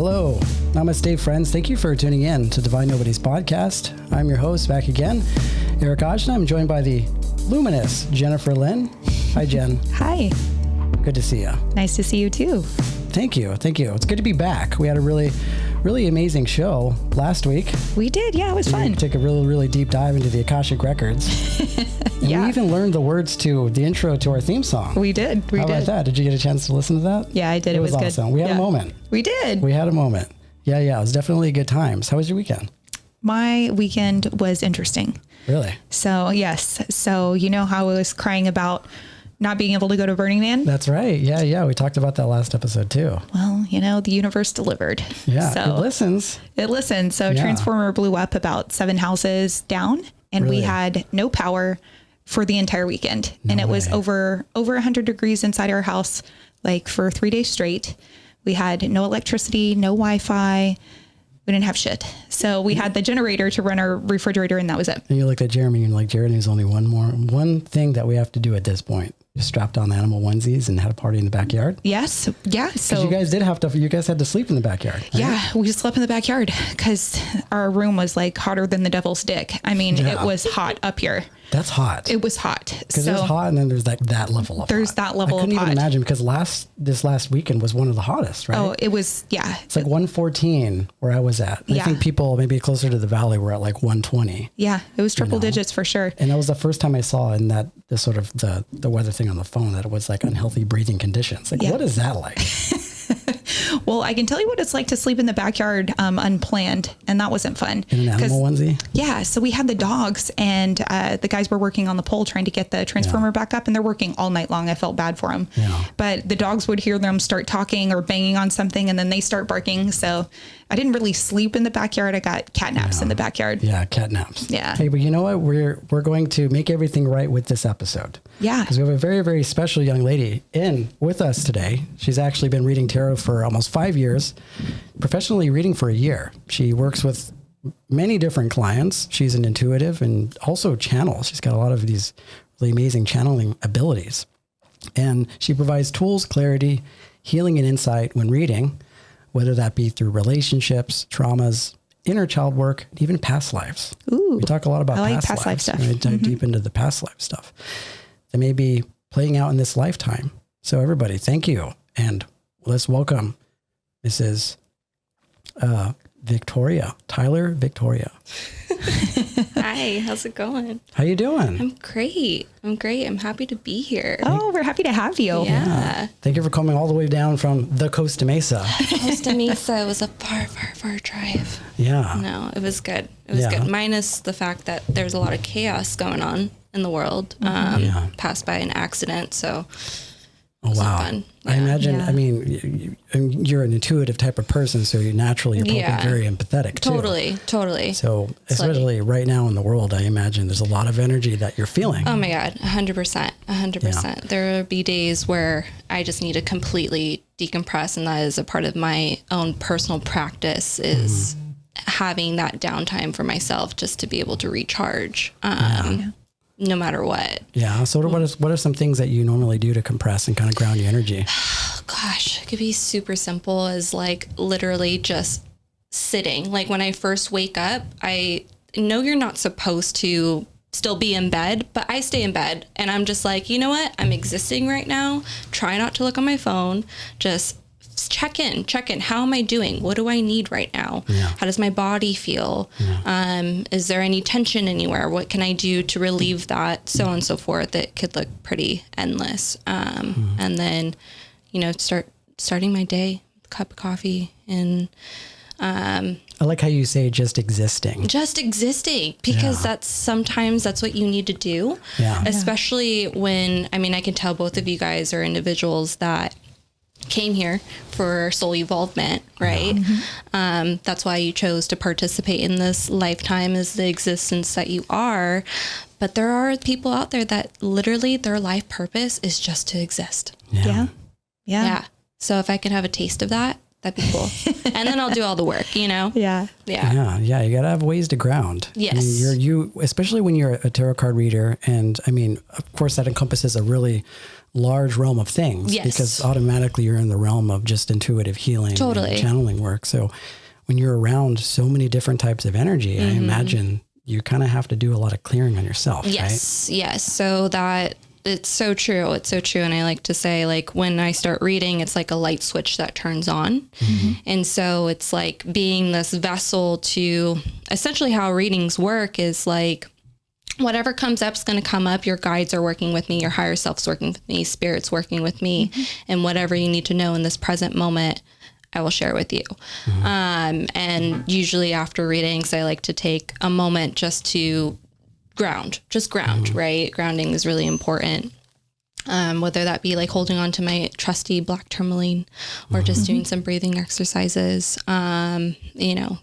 Hello, namaste friends. Thank you for tuning in to Divine Nobodies podcast. I'm your host back again, Eric Ajna. I'm joined by the luminous Jennifer Lynn. Hi, Jen. Hi. Good to see you. Nice to see you too. Thank you. It's good to be back. We had a really amazing show last week. We did. Yeah, it was fun. We took a really deep dive into the Akashic Records. Yeah. We even learned the words to the intro to our theme song. We did. How about that? Did you get a chance to listen to that? Yeah, I did. It was awesome. Good. We had a moment. We did. We had a moment. Yeah. It was definitely good times. How was your weekend? My weekend was interesting. Really? So, yes. So, you know how I was crying about not being able to go to Burning Man? That's right. Yeah. We talked about that last episode too. Well, you know, the universe delivered. Yeah. So it listens. So Yeah. Transformer blew up about 7 houses down and Really? we had no power for the entire weekend. And it was way. over 100 degrees inside our house, like for 3 days straight. We had no electricity, no Wi-Fi. We didn't have shit. So we had the generator to run our refrigerator and that was it. And you looked at Jeremy and you're like, Jared, there's only one thing that we have to do at this point. Just strapped on the animal onesies and had a party in the backyard. Yes. Yeah. So you guys had to sleep in the backyard. Right? Yeah, we just slept in the backyard because our room was like hotter than the devil's dick. I mean, It was hot up here. That's hot. It was hot. Because there's hot and then there's that level of There's hot. that level I of couldn't hot. even imagine because this last weekend was one of the hottest, right? Oh, it was, yeah. It's like 114 where I was at. I think people maybe closer to the valley were at like 120. Yeah, it was triple digits for sure. And that was the first time I saw in that the sort of the weather thing on the phone that it was like unhealthy breathing conditions. Like, what is that like? Well, I can tell you what it's like to sleep in the backyard unplanned, and that wasn't fun. In an animal onesie? Yeah, so we had the dogs, and the guys were working on the pole trying to get the transformer back up, and they're working all night long. I felt bad for them. Yeah. But the dogs would hear them start talking or banging on something, and then they start barking. So I didn't really sleep in the backyard. I got cat naps in the backyard. Yeah, cat naps. Yeah. Hey, but you know what? We're going to make everything right with this episode. Yeah. Because we have a very, very special young lady in with us today. She's actually been reading tarot for almost 5 years, professionally reading for a year. She works with many different clients. She's an intuitive and also channels. She's got a lot of these really amazing channeling abilities. And she provides tools, clarity, healing, and insight when reading, whether that be through relationships, traumas, inner child work, even past lives. Ooh. We talk a lot about past life stuff. We dive deep into the past life stuff that may be playing out in this lifetime. So everybody, thank you. And let's welcome Mrs. Tyler Victoria. Hi, how's it going? How you doing? I'm great. I'm happy to be here. Oh, we're happy to have you. Yeah. Thank you for coming all the way down from the Costa Mesa. Costa Mesa was a far drive. Yeah. No, it was good. It was good. Minus the fact that there's a lot of chaos going on in the world. Passed by an accident, so Oh, wow. fun. I imagine, Yeah. I mean, you're an intuitive type of person, so you're probably very empathetic too. Totally. So especially right now in the world, I imagine there's a lot of energy that you're feeling. Oh my God, 100%. There will be days where I just need to completely decompress, and that is a part of my own personal practice is having that downtime for myself just to be able to recharge. No matter what. Yeah. So what are some things that you normally do to compress and kind of ground your energy? Gosh, it could be super simple as like literally just sitting. Like when I first wake up, I know you're not supposed to still be in bed, but I stay in bed and I'm just like, you know what? I'm existing right now. Try not to look on my phone. Just check in. How am I doing? What do I need right now? Yeah. How does my body feel? Yeah. Is there any tension anywhere? What can I do to relieve that? So on and so forth. It could look pretty endless. And then, starting my day with a cup of coffee and, I like how you say just existing. Because that's what you need to do. Yeah. Especially when, I can tell both of you guys are individuals that came here for soul evolvement, right? That's why you chose to participate in this lifetime as the existence that you are. But there are people out there that literally their life purpose is just to exist. Yeah. So if I could have a taste of that, that'd be cool. And then I'll do all the work, Yeah. Yeah. You got to have ways to ground. Yes. I mean, you especially when you're a tarot card reader. And I mean, of course that encompasses a really large realm of things because automatically you're in the realm of just intuitive healing and channeling work. So when you're around so many different types of energy, I imagine you kind of have to do a lot of clearing on yourself. Yes. Right? Yes. So that it's so true. It's so true. And I like to say, like, when I start reading, it's like a light switch that turns on. And so it's like being this vessel to essentially how readings work is like, whatever comes up is going to come up. Your guides are working with me. Your higher self's working with me. Spirit's working with me. And whatever you need to know in this present moment, I will share with you. And usually after readings, I like to take a moment just to ground, right? Grounding is really important. Whether that be like holding on to my trusty black tourmaline or just doing some breathing exercises, you know,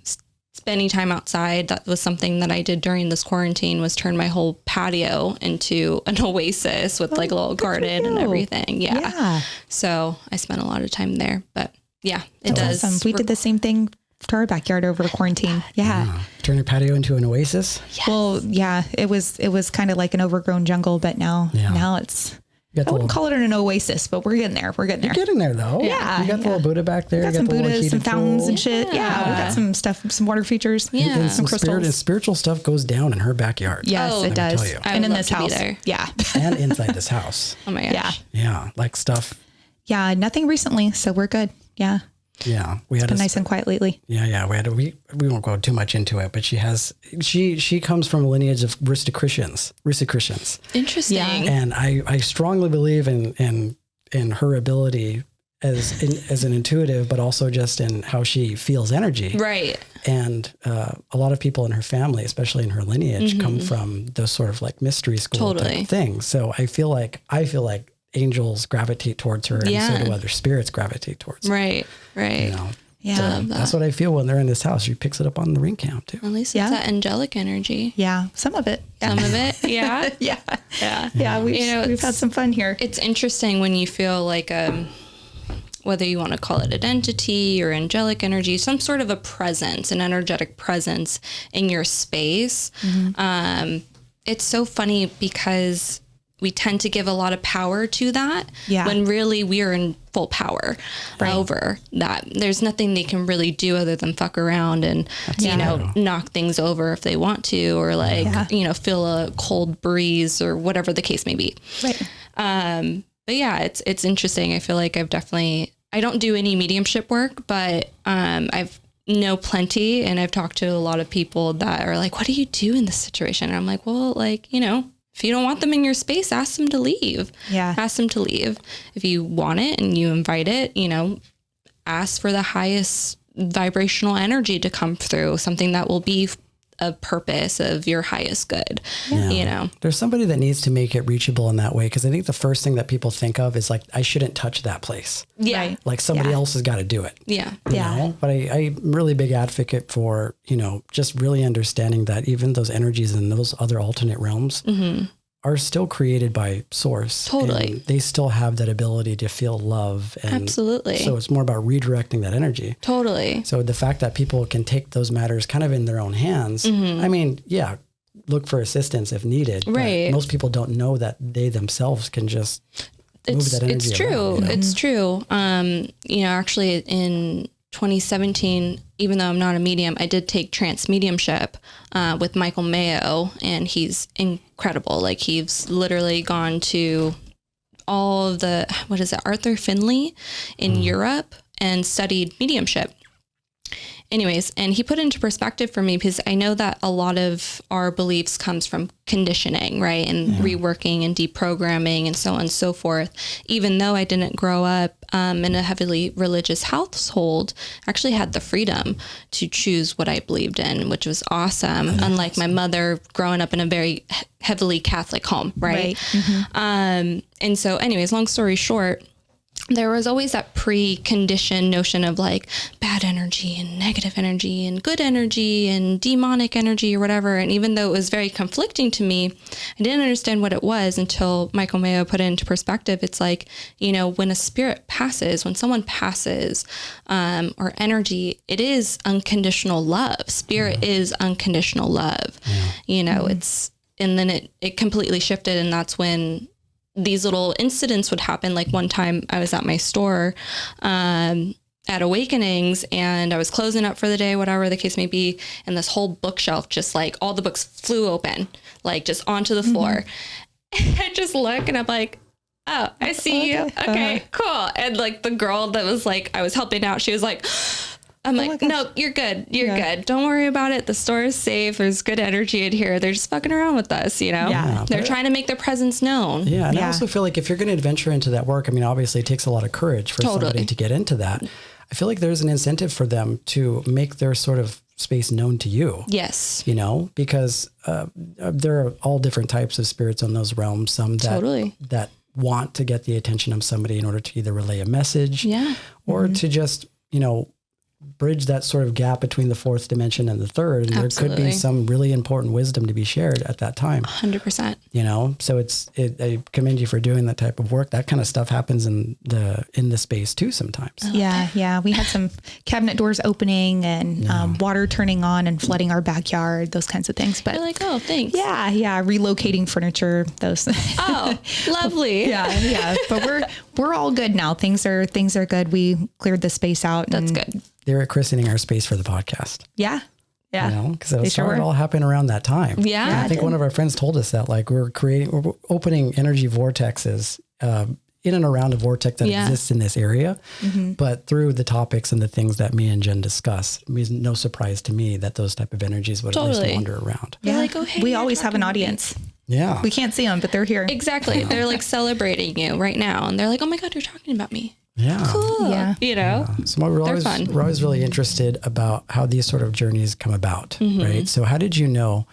spending time outside. That was something that I did during this quarantine, was turn my whole patio into an oasis with like a little garden and everything. Yeah. So I spent a lot of time there, but yeah, it does. Awesome. We did the same thing to our backyard over quarantine. Yeah. Turn your patio into an oasis. Yes. Well, yeah, it was kind of like an overgrown jungle, but now it's, I wouldn't call it an oasis, but we're getting there. You're getting there though. Yeah. You got the little Buddha back there. We got some Buddhas, some fountains and shit. Yeah. We got some stuff, some water features. Yeah. And some crystals. And spiritual stuff goes down in her backyard. Yes, it does. Tell you. And in this house. Yeah. And inside this house. Oh my gosh. Yeah. Like stuff. Yeah. Nothing recently. So we're good. Yeah. Yeah, we had been nice and quiet lately. Yeah, we won't go too much into it, but she comes from a lineage of Rosicrucians. Interesting. Yeah. And I strongly believe in her ability as an intuitive, but also just in how she feels energy. Right. And a lot of people in her family, especially in her lineage, come from those sort of like mystery school type of things. So I feel like angels gravitate towards her, and so do other spirits gravitate towards her. Right. You know? Yeah. So that's what I feel when they're in this house. She picks it up on the ring cam too. At least it's that angelic energy. Yeah. Some of it. Some of it. Yeah. Yeah. We've had some fun here. It's interesting when you feel like, whether you want to call it identity or angelic energy, some sort of a presence, an energetic presence in your space. It's so funny because we tend to give a lot of power to that when really we are in full power over that. There's nothing they can really do other than fuck around and, knock things over if they want to, or like, feel a cold breeze or whatever the case may be. Right. But yeah, it's interesting. I feel like I don't do any mediumship work, but I've know plenty, and I've talked to a lot of people that are like, what do you do in this situation? And I'm like, well, like, if you don't want them in your space, ask them to leave. Yeah. Ask them to leave. If you want it and you invite it, ask for the highest vibrational energy to come through, something that will be a purpose of your highest good. There's somebody that needs to make it reachable in that way, because I think the first thing that people think of is like, I shouldn't touch that place. Yeah. Like somebody else has got to do it. Yeah. You know? But I'm really big advocate for, just really understanding that even those energies in those other alternate realms are still created by source. Totally. And they still have that ability to feel love. And absolutely. So it's more about redirecting that energy. Totally. So the fact that people can take those matters kind of in their own hands, I mean, look for assistance if needed. Right. But most people don't know that they themselves can just move that energy It's true. around, It's true. Actually in 2017, even though I'm not a medium, I did take trance mediumship with Michael Mayo, and he's incredible. Like, he's literally gone to all of the, Arthur Finley in Europe and studied mediumship. Anyways, and he put it into perspective for me, because I know that a lot of our beliefs comes from conditioning, right? And reworking and deprogramming and so on and so forth. Even though I didn't grow up in a heavily religious household, I actually had the freedom to choose what I believed in, which was awesome. Unlike my mother growing up in a very heavily Catholic home, right? And so anyways, long story short, there was always that preconditioned notion of like bad energy and negative energy and good energy and demonic energy or whatever. And even though it was very conflicting to me, I didn't understand what it was until Michael Mayo put it into perspective. It's like, when a spirit passes, when someone passes, or energy, it is unconditional love. Spirit is unconditional love. It's, and then it completely shifted. And that's when these little incidents would happen. Like one time I was at my store, at Awakenings, and I was closing up for the day, whatever the case may be. And this whole bookshelf, just like all the books flew open, like just onto the floor. I just look and I'm like, oh, I see you. Okay, cool. And like the girl that was like, I was helping out, she was like, I'm like, no, you're good. You're good. Don't worry about it. The store is safe. There's good energy in here. They're just fucking around with us, you know? Yeah. They're trying to make their presence known. Yeah. And I also feel like if you're going to venture into that work, I mean, obviously it takes a lot of courage for somebody to get into that. I feel like there's an incentive for them to make their sort of space known to you. Yes. You know, because there are all different types of spirits in those realms. Some that want to get the attention of somebody in order to either relay a message or to just, you know, bridge that sort of gap between the fourth dimension and the third. And there could be some really important wisdom to be shared at that time. 100%. You know, so I commend you for doing that type of work. That kind of stuff happens in the space too sometimes. Yeah. We had some cabinet doors opening and water turning on and flooding our backyard, those kinds of things. But you're like, oh, thanks. Yeah. Relocating furniture, those. Oh, lovely. Yeah. But we're all good now. Things are good. We cleared the space out. That's good. They're christening our space for the podcast. Yeah. You know, because it started all happening around that time. Yeah. And I think one of our friends told us that, like, we're opening energy vortexes in and around a vortex that exists in this area. But through the topics and the things that me and Jen discuss, it was no surprise to me that those type of energies would at least wander around. Yeah. Like, oh, hey, we always have an audience. Yeah. We can't see them, but they're here. Exactly. They're like celebrating you right now. And they're like, oh my God, you're talking about me. Yeah. Cool. Yeah. You know? Yeah. So we're always really interested about how these sort of journeys come about, right? So how did you know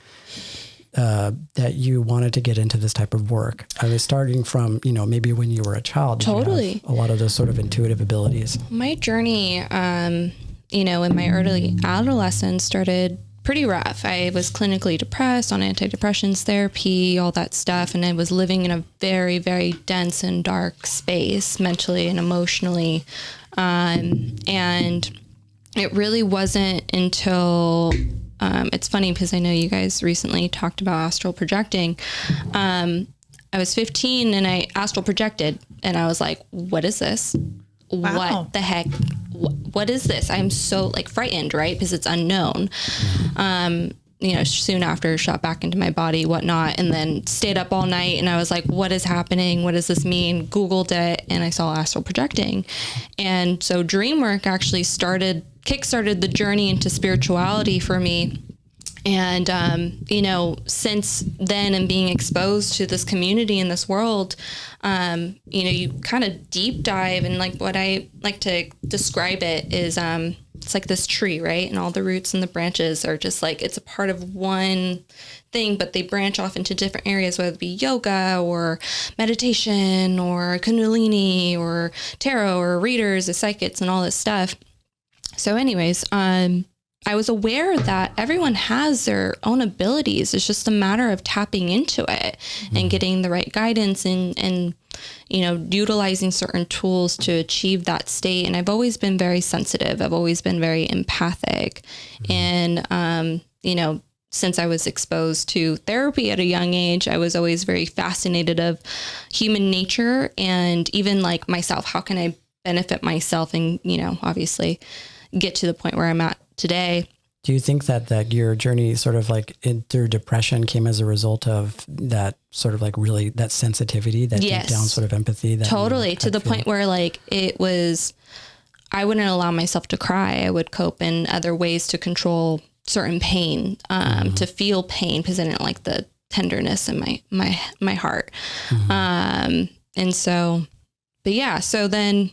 that you wanted to get into this type of work? I was starting from, you know, maybe when you were a child. Totally. A lot of those sort of intuitive abilities. My journey, you know, in my early adolescence started pretty rough. I was clinically depressed, on antidepressants therapy, all that stuff. And I was living in a very, very dense and dark space mentally and emotionally. And it really wasn't until, it's funny because I know you guys recently talked about astral projecting. I was 15 and I astral projected and I was like, what is this? Wow. What the heck? What is this? I'm so like frightened, right? Because it's unknown. You know, soon after shot back into my body, whatnot, and then stayed up all night. And I was like, what is happening? What does this mean? Googled it and I saw astral projecting. And so dream work actually kickstarted the journey into spirituality for me. And, you know, since then and being exposed to this community in this world, you know, you kind of deep dive, and like what I like to describe it is, it's like this tree, right? And all the roots and the branches are just like, it's a part of one thing, but they branch off into different areas, whether it be yoga or meditation or Kundalini or tarot or readers or psychics and all this stuff. So anyways, I was aware that everyone has their own abilities. It's just a matter of tapping into it and getting the right guidance and, you know, utilizing certain tools to achieve that state. And I've always been very sensitive. I've always been very empathic. And, you know, since I was exposed to therapy at a young age, I was always very fascinated of human nature and even like myself. How can I benefit myself and, you know, obviously get to the point where I'm at today. Do you think that your journey sort of like through depression came as a result of that sort of like really that sensitivity, that deep down sort of empathy? That totally, to the point where like it was, I wouldn't allow myself to cry. I would cope in other ways to control certain pain, to feel pain, because I didn't like the tenderness in my heart. And so, but yeah, so then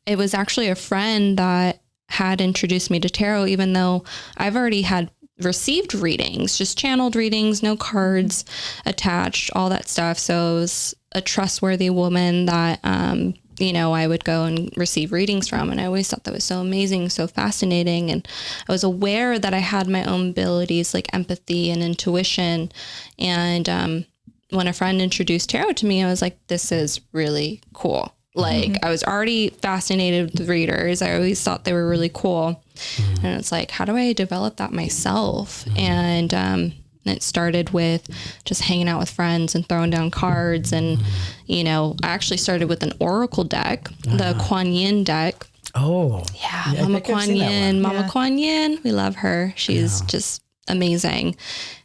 it was actually a friend that had introduced me to tarot, even though I've already had received readings, just channeled readings, no cards attached, all that stuff. So it was a trustworthy woman that, you know, I would go and receive readings from. And I always thought that was so amazing, so fascinating. And I was aware that I had my own abilities like empathy and intuition. And when a friend introduced tarot to me, I was like, this is really cool. Like I was already fascinated with readers. I always thought they were really cool. And it's like, how do I develop that myself? And And it started with just hanging out with friends and throwing down cards. And, you know, I actually started with an oracle deck, the Kuan Yin deck. Oh, Yeah, Mama Kuan Yin. Mama Kuan Yin. We love her. She's just amazing.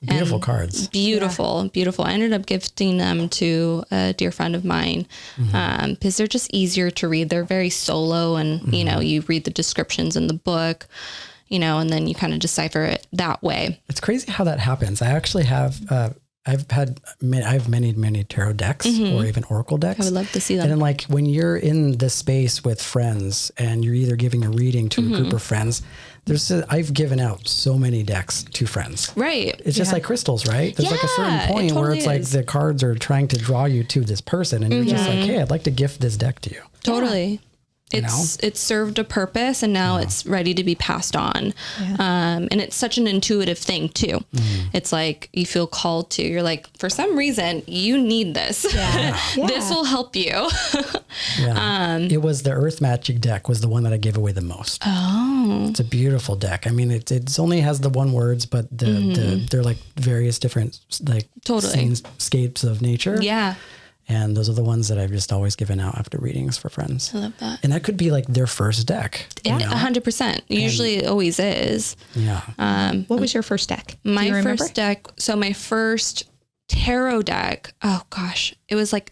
Beautiful cards. Beautiful. I ended up gifting them to a dear friend of mine because they're just easier to read. They're very solo, and you know, you read the descriptions in the book, you know, and then you kind of decipher it that way. It's crazy how that happens. I actually have, I have many tarot decks or even oracle decks. I would love to see them. And then like when you're in this space with friends and you're either giving a reading to a group of friends, I've given out so many decks to friends. Right. It's just like crystals, right? There's like a certain point where it's like the cards are trying to draw you to this person and you're just like, hey, I'd like to gift this deck to you. Totally. It's served a purpose, and now it's ready to be passed on. And it's such an intuitive thing too. It's like you feel called to, you're like, for some reason you need this. This will help you. It was the Earth Magic deck was the one that I gave away the most. Oh, it's a beautiful deck. I mean, it only has the one words, but they're like various different like scenescapes of nature. Yeah. And those are the ones that I've just always given out after readings for friends. I love that. And that could be like their first deck. Yeah, 100%. Usually it always is. Yeah. What was your first deck? My first deck. So my first tarot deck, oh gosh, it was like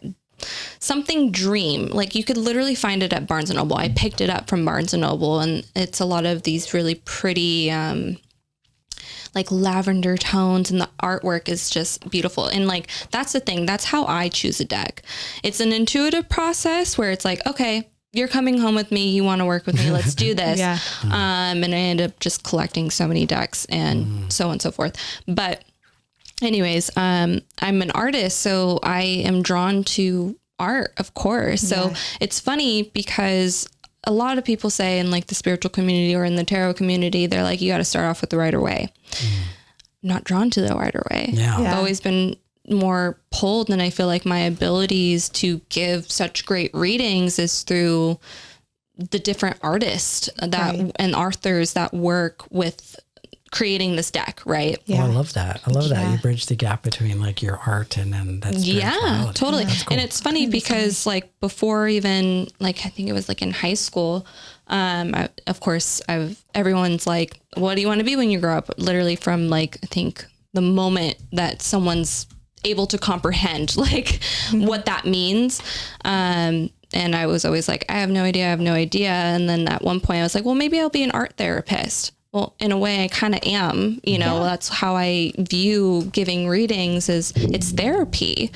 something dream. Like you could literally find it at Barnes & Noble. I picked it up from Barnes & Noble, and it's a lot of these really pretty, like lavender tones, and the artwork is just beautiful. And like, that's the thing. That's how I choose a deck. It's an intuitive process where it's like, okay, you're coming home with me. You want to work with me. Let's do this. And I ended up just collecting so many decks and so on and so forth. But anyways, I'm an artist, so I am drawn to art, of course. So it's funny because a lot of people say in like the spiritual community or in the tarot community, they're like, you got to start off with the Rider Waite. Not drawn to the Rider Waite. I've always been more pulled, and I feel like my abilities to give such great readings is through the different artists that and authors that work with creating this deck, right? Oh, I love that. I love that. You bridge the gap between like your art and then that's totally. That's cool. And it's funny because like before even like, I think it was like in high school, everyone's like, what do you want to be when you grow up? Literally from like, I think the moment that someone's able to comprehend like what that means. And I was always like, I have no idea. And then at one point I was like, well, maybe I'll be an art therapist. Well, in a way I kind of am, you know, that's how I view giving readings is it's therapy.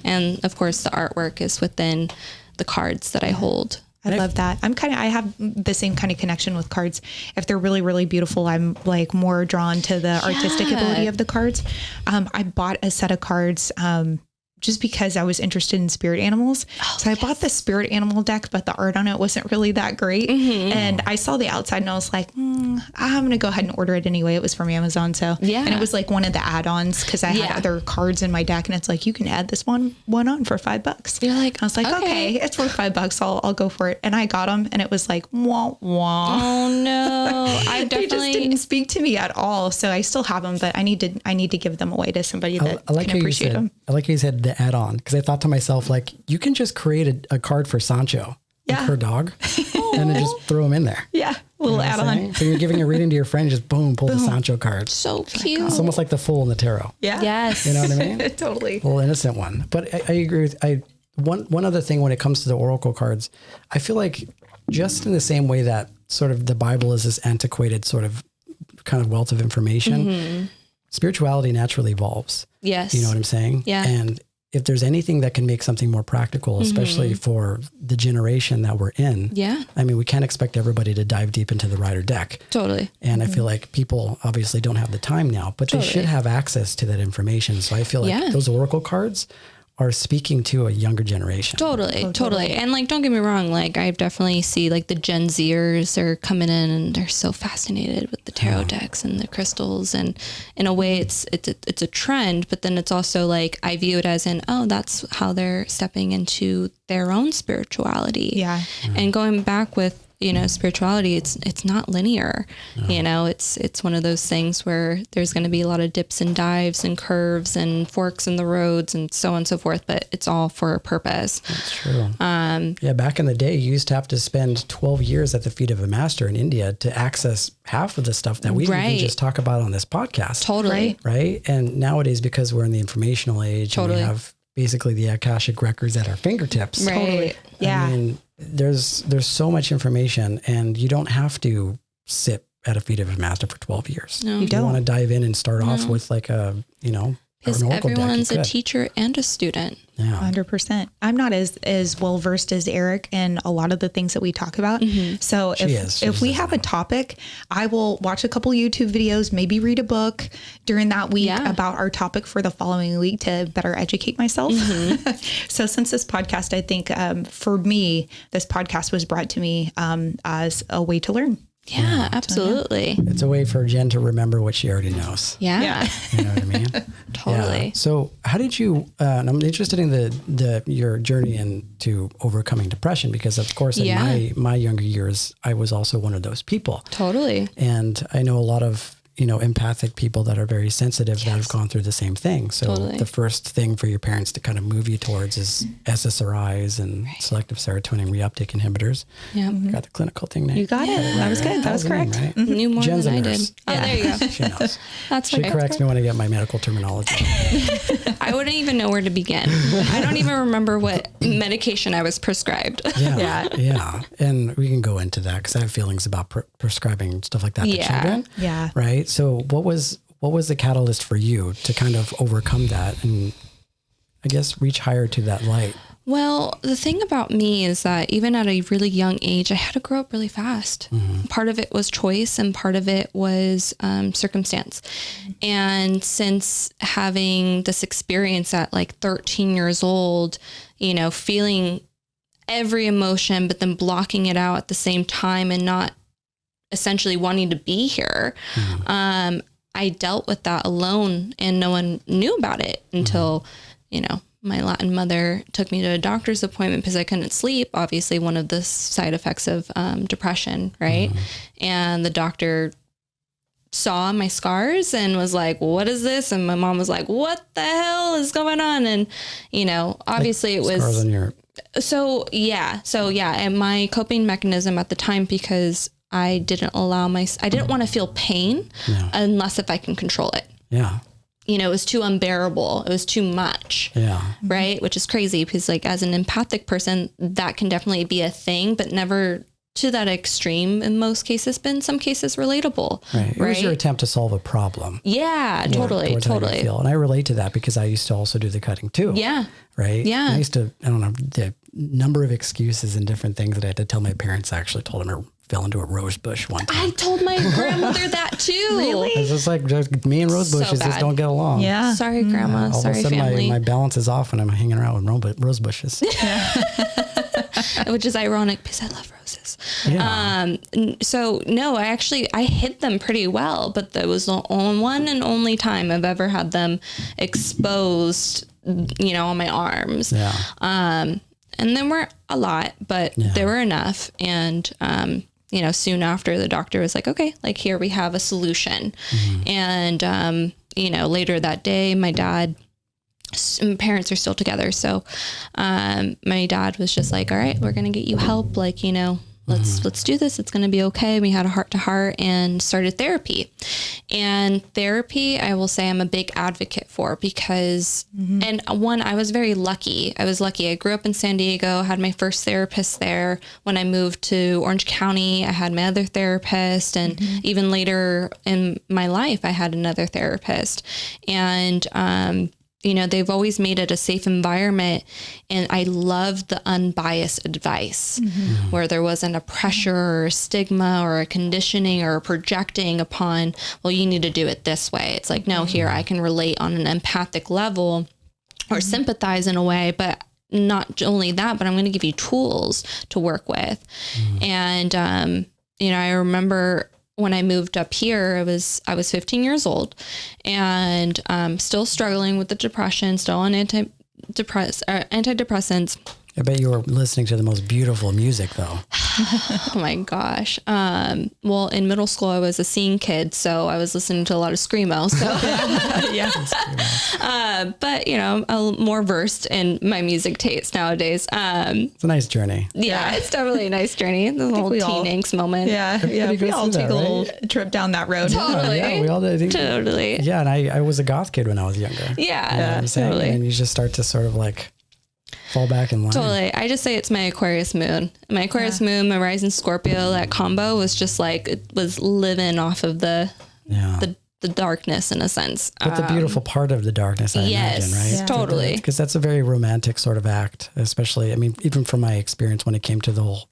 And of course the artwork is within the cards that I hold. I love that. I have the same kind of connection with cards. If they're really, really beautiful, I'm like more drawn to the artistic ability of the cards. I bought a set of cards, just because I was interested in spirit animals. So I bought the spirit animal deck, but the art on it wasn't really that great. And I saw the outside and I was like, I'm going to go ahead and order it anyway. It was from Amazon. So, and it was like one of the add-ons because I had other cards in my deck, and it's like, you can add this one on for $5. You're like, I was like, okay, it's worth $5. I'll go for it. And I got them, and it was like, wah, wah. Oh no. I They just didn't speak to me at all. So I still have them, but I need to give them away to somebody that can appreciate them. I like how you said the add-on, because I thought to myself, like, you can just create a card for Sancho, like her dog, and then just throw him in there. Yeah, little add-on. So you're giving a reading to your friend, just pull the Sancho card. So cute. It's almost like the Fool in the tarot. Yeah. Yes. You know what I mean? Totally. Little innocent one. But I agree with one other thing when it comes to the oracle cards, I feel like just in the same way that sort of the Bible is this antiquated sort of kind of wealth of information, spirituality naturally evolves. Yes. You know what I'm saying? Yeah. And if there's anything that can make something more practical, especially for the generation that we're in, I mean, we can't expect everybody to dive deep into the Rider deck. Totally. And I feel like people obviously don't have the time now, but they should have access to that information. So I feel like those oracle cards are speaking to a younger generation. Totally. And like, don't get me wrong. Like I definitely see like the Gen Zers are coming in and they're so fascinated with the tarot decks and the crystals. And in a way it's a trend, but then it's also like, I view it as in, oh, that's how they're stepping into their own spirituality. Yeah. And going back with, spirituality, it's not linear. No. It's one of those things where there's going to be a lot of dips and dives and curves and forks in the roads and so on and so forth, but it's all for a purpose. That's true. Back in the day, you used to have to spend 12 years at the feet of a master in India to access half of the stuff that we even just talk about on this podcast. Totally. Right. And nowadays, because we're in the informational age, and we have basically the Akashic records at our fingertips. Right. Totally. Yeah. I mean, there's so much information, and you don't have to sit at a feet of a master for 12 years. You You don't want to dive in and start off with like a, Because an oracle deck, you everyone's a could. teacher and a student. Yeah. 100%. I'm not as well versed as Eric in a lot of the things that we talk about. So if we have a topic, I will watch a couple YouTube videos, maybe read a book during that week about our topic for the following week to better educate myself. So since this podcast, I think for me, this podcast was brought to me as a way to learn. Yeah, absolutely. It's a way for Jen to remember what she already knows. Yeah. You know what I mean? Totally. Yeah. So how did you, and I'm interested in your journey into overcoming depression, because of course in my younger years, I was also one of those people. Totally. And I know a lot of, empathic people that are very sensitive that have gone through the same thing. So the first thing for your parents to kind of move you towards is SSRIs and selective serotonin reuptake inhibitors. Yeah. Got the clinical thing now. You got it. That was good. That was correct. Right? Knew more Jen's than a I nurse. did. Oh, there you go. She knows. That's She right. corrects me when I get my medical terminology. I wouldn't even know where to begin. I don't even remember what medication I was prescribed. Yeah. And we can go into that because I have feelings about prescribing stuff like that to children. Yeah. Right. So what was the catalyst for you to kind of overcome that and I guess reach higher to that light? Well, the thing about me is that even at a really young age, I had to grow up really fast. Part of it was choice and part of it was circumstance. And since having this experience at like 13 years old, feeling every emotion, but then blocking it out at the same time and not essentially wanting to be here, I dealt with that alone and no one knew about it until, my Latin mother took me to a doctor's appointment because I couldn't sleep. Obviously one of the side effects of depression. Right. And the doctor saw my scars and was like, what is this? And my mom was like, what the hell is going on? And, obviously it was, scars on your... And my coping mechanism at the time, because I didn't want to feel pain unless if I can control it. Yeah. It was too unbearable. It was too much. Yeah. Right. Which is crazy because like as an empathic person, that can definitely be a thing, but never to that extreme in most cases, but in some cases relatable. Right. It was your attempt to solve a problem. Yeah, totally. Feel. And I relate to that because I used to also do the cutting too. Yeah. Right. Yeah. And I used to, the number of excuses and different things that I had to tell my parents. I actually told them I fell into a rose bush one time. I told my grandmother that too. Really? It's just like me and rose bushes just don't get along. Yeah. Sorry, Grandma. All Sorry, of a sudden family. my balance is off when I'm hanging around with rose bushes. Which is ironic because I love roses. Yeah. So no, I hid them pretty well, but that was the one and only time I've ever had them exposed, on my arms. Yeah. And there weren't a lot, but there were enough. And, soon after the doctor was like, okay, like here we have a solution. And, later that day, my parents are still together. So, my dad was just like, all right, we're going to get you help. Like, let's do this. It's going to be okay. We had a heart to heart and started therapy. And therapy, I will say I'm a big advocate for because, and one, I was very lucky. I grew up in San Diego, had my first therapist there. When I moved to Orange County, I had my other therapist. And even later in my life, I had another therapist. And, they've always made it a safe environment. And I love the unbiased advice where there wasn't a pressure or a stigma or a conditioning or a projecting upon, well, you need to do it this way. It's like, no, here I can relate on an empathic level or sympathize in a way, but not only that, but I'm going to give you tools to work with. And, I remember when I moved up here, I was 15 years old and still struggling with the depression, still on antidepressants. I bet you were listening to the most beautiful music though. Oh my gosh. Well, in middle school, I was a scene kid, so I was listening to a lot of Screamo. So but you know, I'm more versed in my music taste nowadays. It's a nice journey. Yeah, it's definitely a nice journey. The little teen angst moment. Yeah. We all take a little trip down that road. Totally. Yeah, we all did. Totally. Yeah, and I was a goth kid when I was younger. Yeah, You know what I'm saying? totally. And you just start to sort of like fall back in line. Totally. I just say it's my Aquarius moon. My Aquarius moon, my rising Scorpio, that combo was just like, it was living off of the darkness in a sense. But the beautiful part of the darkness, I imagine, right? Yeah. Totally. Because that's a very romantic sort of act, especially, I mean, even from my experience when it came to the whole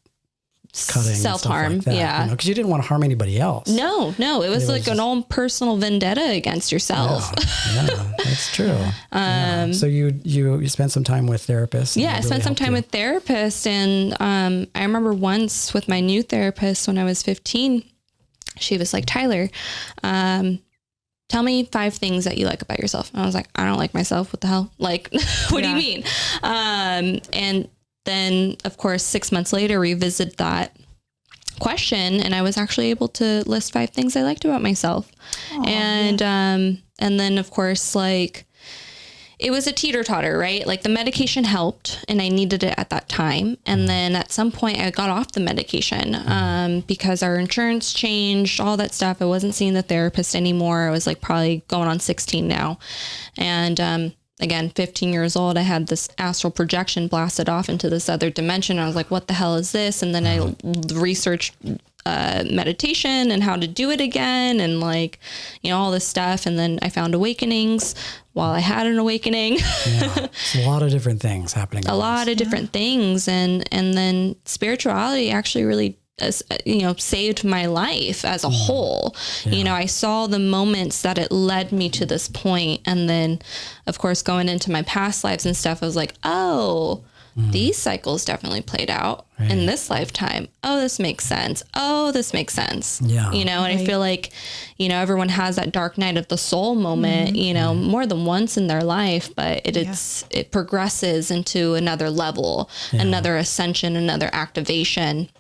cutting, self-harm. like that, Yeah. because you didn't want to harm anybody else. No, it was like an own personal vendetta against yourself. Yeah, that's true. So you spent some time with therapists. Yeah, I spent some time with therapists, and I remember once with my new therapist when I was 15, she was like, Tyler, tell me 5 things that you like about yourself. And I was like, I don't like myself. What the hell? Like, what do you mean? And then of course, 6 months later, revisit that question, and I was actually able to list 5 things I liked about myself. And then of course, like, it was a teeter-totter, right? Like the medication helped and I needed it at that time. And then at some point I got off the medication because our insurance changed, all that stuff. I wasn't seeing the therapist anymore. I was like probably going on 16 now. And again, 15 years old, I had this astral projection blasted off into this other dimension. I was like, what the hell is this? And then I researched meditation and how to do it again, and like, you know, all this stuff. And then I found awakenings while I had an awakening. It's a lot of different things happening. A lot of different things. And then spirituality actually really, you know, saved my life as a whole. You know, I saw the moments that it led me to this point. And then of course, going into my past lives and stuff, I was like, oh, these cycles definitely played out in this lifetime. Oh, this makes sense. Oh, this makes sense. Yeah. You know, and I feel like, you know, everyone has that dark night of the soul moment, you know, more than once in their life, but it progresses into another level, another ascension, another activation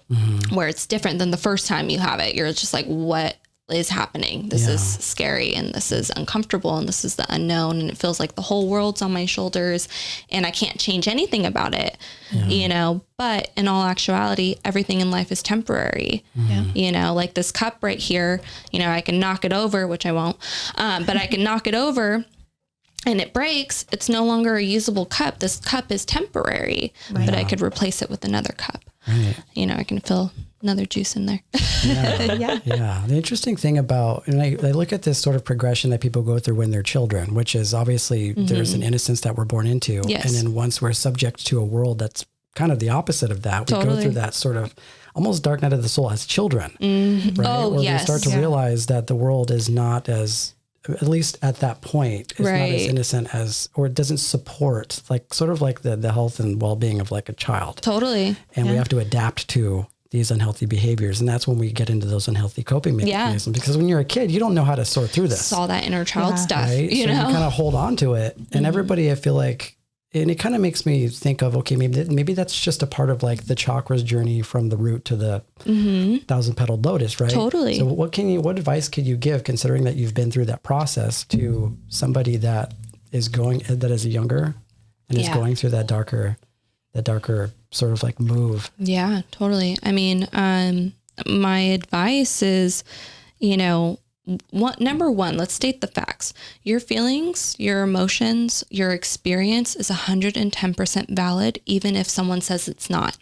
where it's different than the first time you have it. You're just like, what is happening? This is scary, and this is uncomfortable, and this is the unknown, and it feels like the whole world's on my shoulders and I can't change anything about it, you know. But in all actuality, everything in life is temporary. You know, like this cup right here, you know, I can knock it over, which I won't, but I can knock it over and it breaks. It's no longer a usable cup. This cup is temporary, but I could replace it with another cup. You know, I can fill another juice in there. Yeah. The interesting thing about, and I look at this sort of progression that people go through when they're children, which is obviously there's an innocence that we're born into. Yes. And then once we're subject to a world that's kind of the opposite of that, we go through that sort of almost dark night of the soul as children, right? Oh, Where yes. we start to realize that the world is not as, at least at that point, it's not as innocent as, or it doesn't support, like sort of like the health and well-being of like a child. Totally. And we have to adapt to these unhealthy behaviors. And that's when we get into those unhealthy coping mechanisms. Because when you're a kid, you don't know how to sort through this. It's all that inner child stuff, right? you so know? you kind of hold on to it. And everybody, I feel like, and it kind of makes me think of, okay, maybe that's just a part of like the chakras journey from the root to the 1,000-petaled lotus, right? Totally. So what advice could you give, considering that you've been through that process, to somebody that is younger and is going through that darker sort of like move? Yeah, totally. I mean, my advice is, you know, number one, let's state the facts. Your feelings, your emotions, your experience is 110% valid, even if someone says it's not.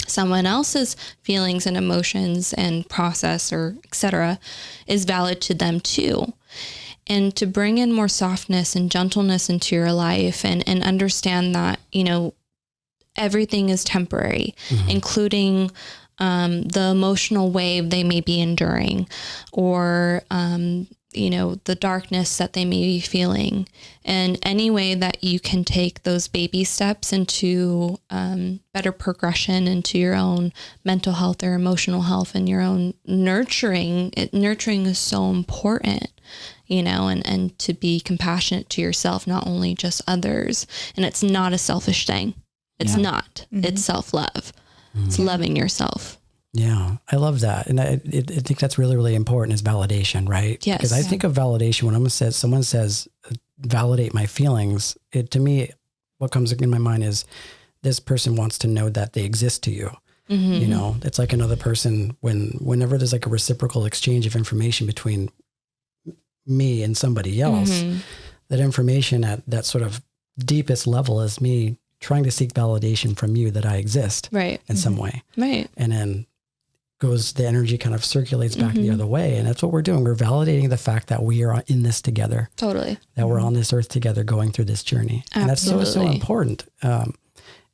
Someone else's feelings and emotions and process or etc. is valid to them too. And to bring in more softness and gentleness into your life, and understand that, you know, everything is temporary, including the emotional wave they may be enduring, or, you know, the darkness that they may be feeling. And any way that you can take those baby steps into better progression into your own mental health or emotional health and your own nurturing. Nurturing is so important, you know, and to be compassionate to yourself, not only just others. And it's not a selfish thing. It's not. It's self-love. It's loving yourself. Yeah, I love that. And I think that's really, really important is validation, right? Yes. Because I think of validation when someone says, validate my feelings, to me, what comes in my mind is this person wants to know that they exist to you. You know, it's like another person whenever there's like a reciprocal exchange of information between me and somebody else, that information at that sort of deepest level is me trying to seek validation from you that I exist in some way. Right. And then the energy kind of circulates back the other way. And that's what we're doing. We're validating the fact that we are in this together. Totally. That we're on this earth together going through this journey. Absolutely. And that's so important.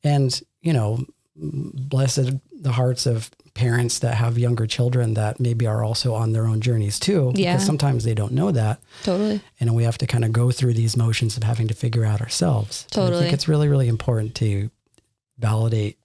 And, you know, blessed the hearts of parents that have younger children that maybe are also on their own journeys too. Yeah. Because sometimes they don't know that. Totally. And we have to kind of go through these motions of having to figure out ourselves. Totally. I think it's really, really important to validate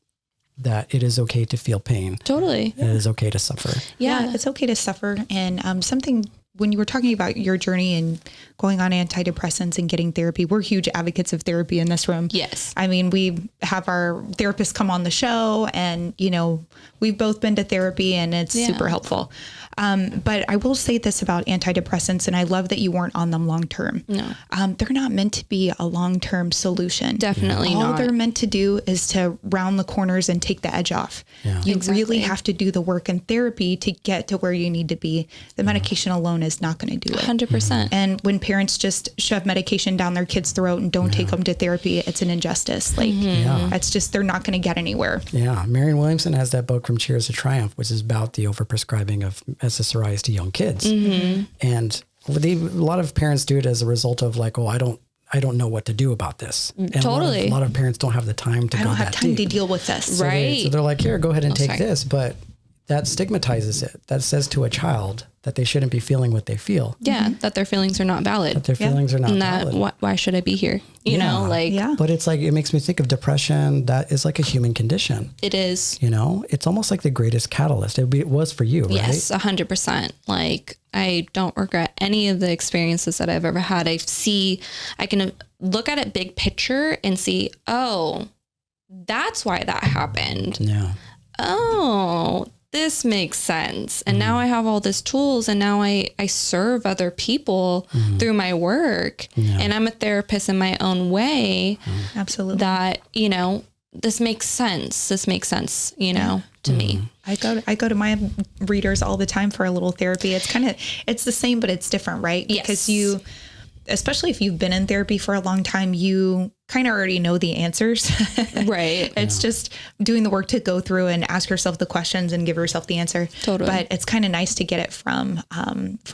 that it is okay to feel pain. Totally. It is okay to suffer. Yeah, it's okay to suffer. And something, when you were talking about your journey and going on antidepressants and getting therapy, we're huge advocates of therapy in this room. Yes. I mean, we have our therapists come on the show and, you know, we've both been to therapy and it's super helpful. But I will say this about antidepressants, and I love that you weren't on them long-term. No. They're not meant to be a long-term solution. Definitely All not. they're meant to do is to round the corners and take the edge off. Yeah. You Exactly. really have to do the work in therapy to get to where you need to be. The medication alone is not going to do it. 100%. And when parents just shove medication down their kid's throat and don't take them to therapy, it's an injustice. Like, it's just, they're not going to get anywhere. Yeah. Marianne Williamson has that book From Cheers to Triumph, which is about the overprescribing of SSRIs to young kids. And a lot of parents do it as a result of like, oh, I don't know what to do about this. And Totally. A lot of parents don't have the time to I go don't have that time deep. to deal with this. So Right. they're like, here, go ahead and take sorry. this. But that stigmatizes it. That says to a child that they shouldn't be feeling what they feel. Yeah. That their feelings are not valid. That their feelings are not And that, valid. why should I be here? You know, like Yeah. But it's like, it makes me think of depression. That is like a human condition. it is. You know, it's almost like the greatest catalyst. It was for you, right? Yes, 100%. Like I don't regret any of the experiences that I've ever had. I can look at it big picture and see, oh, that's why that happened. Yeah. Oh, this makes sense. And now I have all these tools and now I serve other people through my work and I'm a therapist in my own way Absolutely. that, you know, this makes sense. This makes sense, you know, to me. I go to my readers all the time for a little therapy. It's the same, but it's different, right? Yes. Because especially if you've been in therapy for a long time, you kind of already know the answers. Right. It's just doing the work to go through and ask yourself the questions and give yourself the answer. Totally. But it's kind of nice to get it from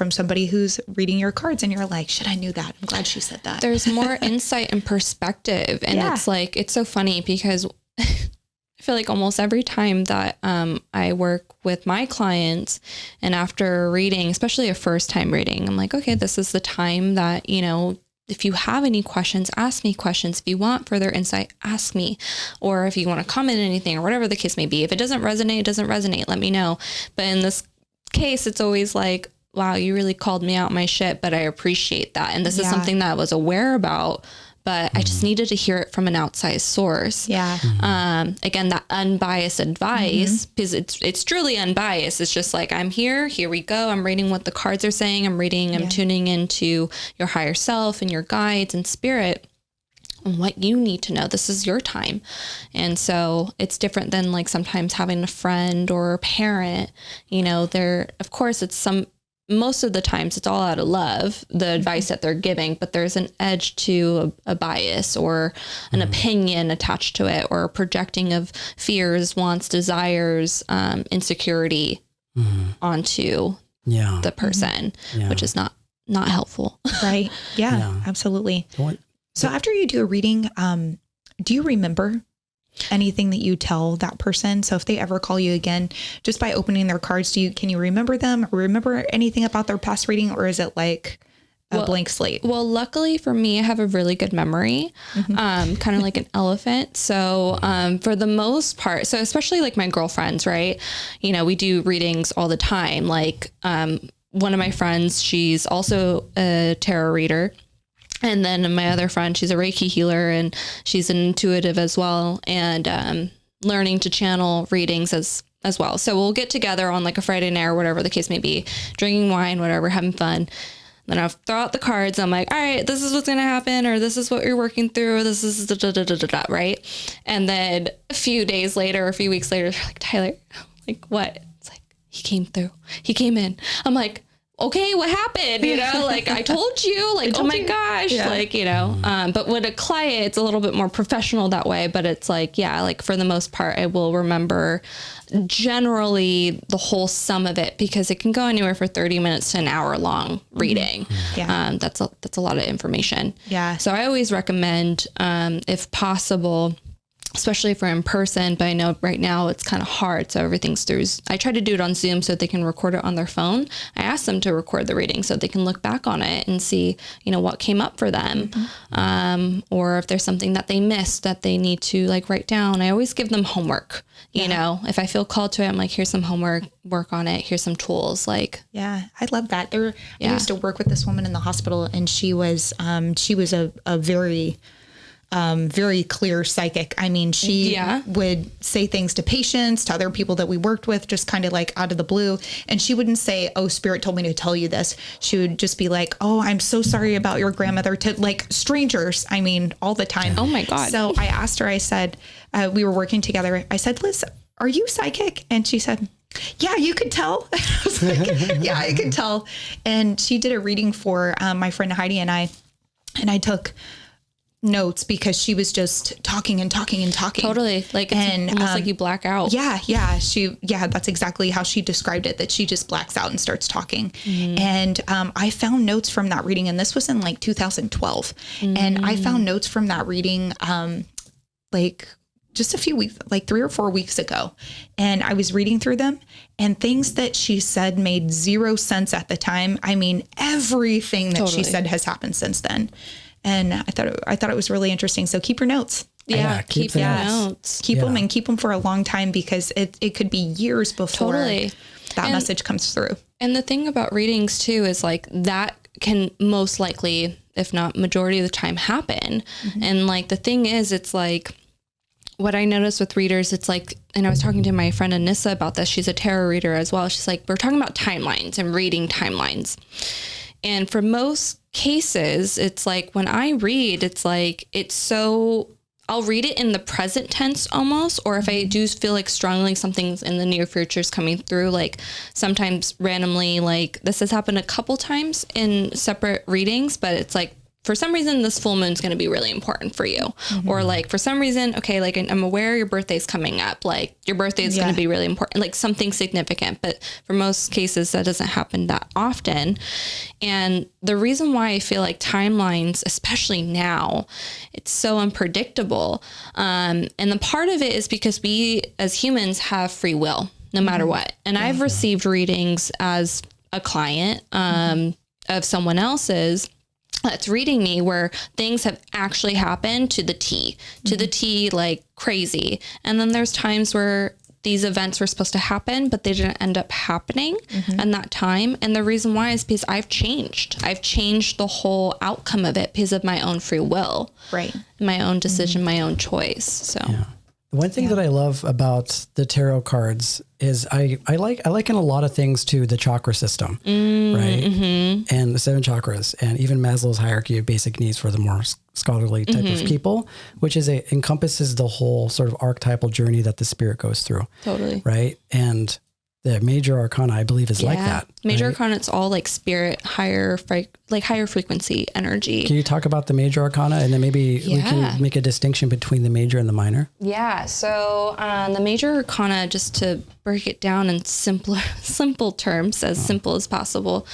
somebody who's reading your cards and you're like, shit, I knew that. I'm glad she said that. There's more insight and perspective. And it's like, it's so funny because I feel like almost every time that I work with my clients and after reading, especially a first time reading, I'm like, okay, this is the time that, you know, if you have any questions, ask me questions. If you want further insight, ask me. Or if you want to comment anything or whatever the case may be. If it doesn't resonate, it doesn't resonate. Let me know. But in this case, it's always like, wow, you really called me out my shit, but I appreciate that. And this is something that I was aware about, but I just needed to hear it from an outside source. Yeah. Again, that unbiased advice, because it's truly unbiased. It's just like, I'm here we go. I'm reading what the cards are saying. I'm tuning into your higher self and your guides and spirit and what you need to know. This is your time. And so it's different than like sometimes having a friend or a parent, you know, of course most of the times it's all out of love, the advice that they're giving, but there's an edge to a bias or an opinion attached to it or a projecting of fears, wants, desires, insecurity onto the person, which is not helpful. Right. Yeah. Absolutely. So after you do a reading, do you remember anything that you tell that person? So if they ever call you again, just by opening their cards, can you remember them or remember anything about their past reading, or is it like a blank slate? Well, luckily for me, I have a really good memory, kind of like an elephant. So for the most part, so especially like my girlfriends, right? You know, we do readings all the time. Like one of my friends, she's also a tarot reader. And then my other friend, she's a Reiki healer and she's an intuitive as well. And learning to channel readings as well. So we'll get together on like a Friday night or whatever the case may be, drinking wine, whatever, having fun. Then I'll throw out the cards. I'm like, all right, this is what's going to happen, or this is what you're working through. This is right. And then a few days later, a few weeks later, they're like, Tyler, like what? It's like, he came through. He came in. I'm like, okay, what happened? You know, like I told you, like, oh my gosh, like, you know, but with a client, it's a little bit more professional that way, but it's like, yeah, like for the most part, I will remember generally the whole sum of it because it can go anywhere for 30 minutes to an hour long reading. Yeah. That's a lot of information. Yeah. So I always recommend, if possible, especially for in person, but I know right now it's kind of hard. So everything's through. I try to do it on Zoom so they can record it on their phone. I ask them to record the reading so they can look back on it and see, you know, what came up for them. Or if there's something that they missed that they need to like write down. I always give them homework, you know, if I feel called to it, I'm like, here's some homework, work on it. Here's some tools. Like, yeah, I love that. I used to work with this woman in the hospital and she was a very clear psychic. I mean, she would say things to patients, to other people that we worked with, just kind of like out of the blue. And she wouldn't say, oh, spirit told me to tell you this. She would just be like, oh, I'm so sorry about your grandmother, to like strangers. I mean, all the time. Oh my God. So I asked her, I said, we were working together. I said, Liz, are you psychic? And she said, yeah, you could tell. I was like, yeah, I could tell. And she did a reading for my friend Heidi and I took notes because she was just talking and talking and talking. Totally. Like it's almost like you black out. Yeah. That's exactly how she described it, that she just blacks out and starts talking. And I found notes from that reading, and this was in like 2012. And I found notes from that reading like just a few weeks, like 3 or 4 weeks ago. And I was reading through them and things that she said made zero sense at the time. I mean, everything that she said has happened since then. And I thought it was really interesting. So keep your notes. Yeah, keep your notes. Keep them and keep them for a long time because it could be years before that message comes through. And the thing about readings too is like that can most likely, if not majority of the time, happen. And like the thing is, it's like what I noticed with readers, it's like, and I was talking to my friend Anissa about this. She's a tarot reader as well. She's like, we're talking about timelines and reading timelines. And for most cases, it's like when I read, it's like, I'll read it in the present tense almost, or if I do feel like strongly something's in the near future is coming through, like sometimes randomly, like this has happened a couple times in separate readings, but it's like, for some reason, this full moon is going to be really important for you. Or like, for some reason, okay, like I'm aware your birthday's coming up. Like your birthday is going to be really important, like something significant. But for most cases, that doesn't happen that often. And the reason why I feel like timelines, especially now, it's so unpredictable. And the part of it is because we as humans have free will, no matter what. And I've received readings as a client of someone else's that's reading me where things have actually happened to the T, like crazy. And then there's times where these events were supposed to happen, but they didn't end up happening in that time. And the reason why is because I've changed the whole outcome of it because of my own free will, right? My own decision, my own choice. So one thing that I love about the tarot cards is I liken a lot of things to the chakra system, right? And the 7 chakras, and even Maslow's hierarchy of basic needs for the more scholarly type of people, which is encompasses the whole sort of archetypal journey that the spirit goes through. Totally. Right. And the major arcana, I believe, is like that. Major arcana, it's all like spirit, higher frequency energy. Can you talk about the major arcana, and then maybe we can make a distinction between the major and the minor? Yeah. So the major arcana, just to break it down in simple terms, as simple as possible,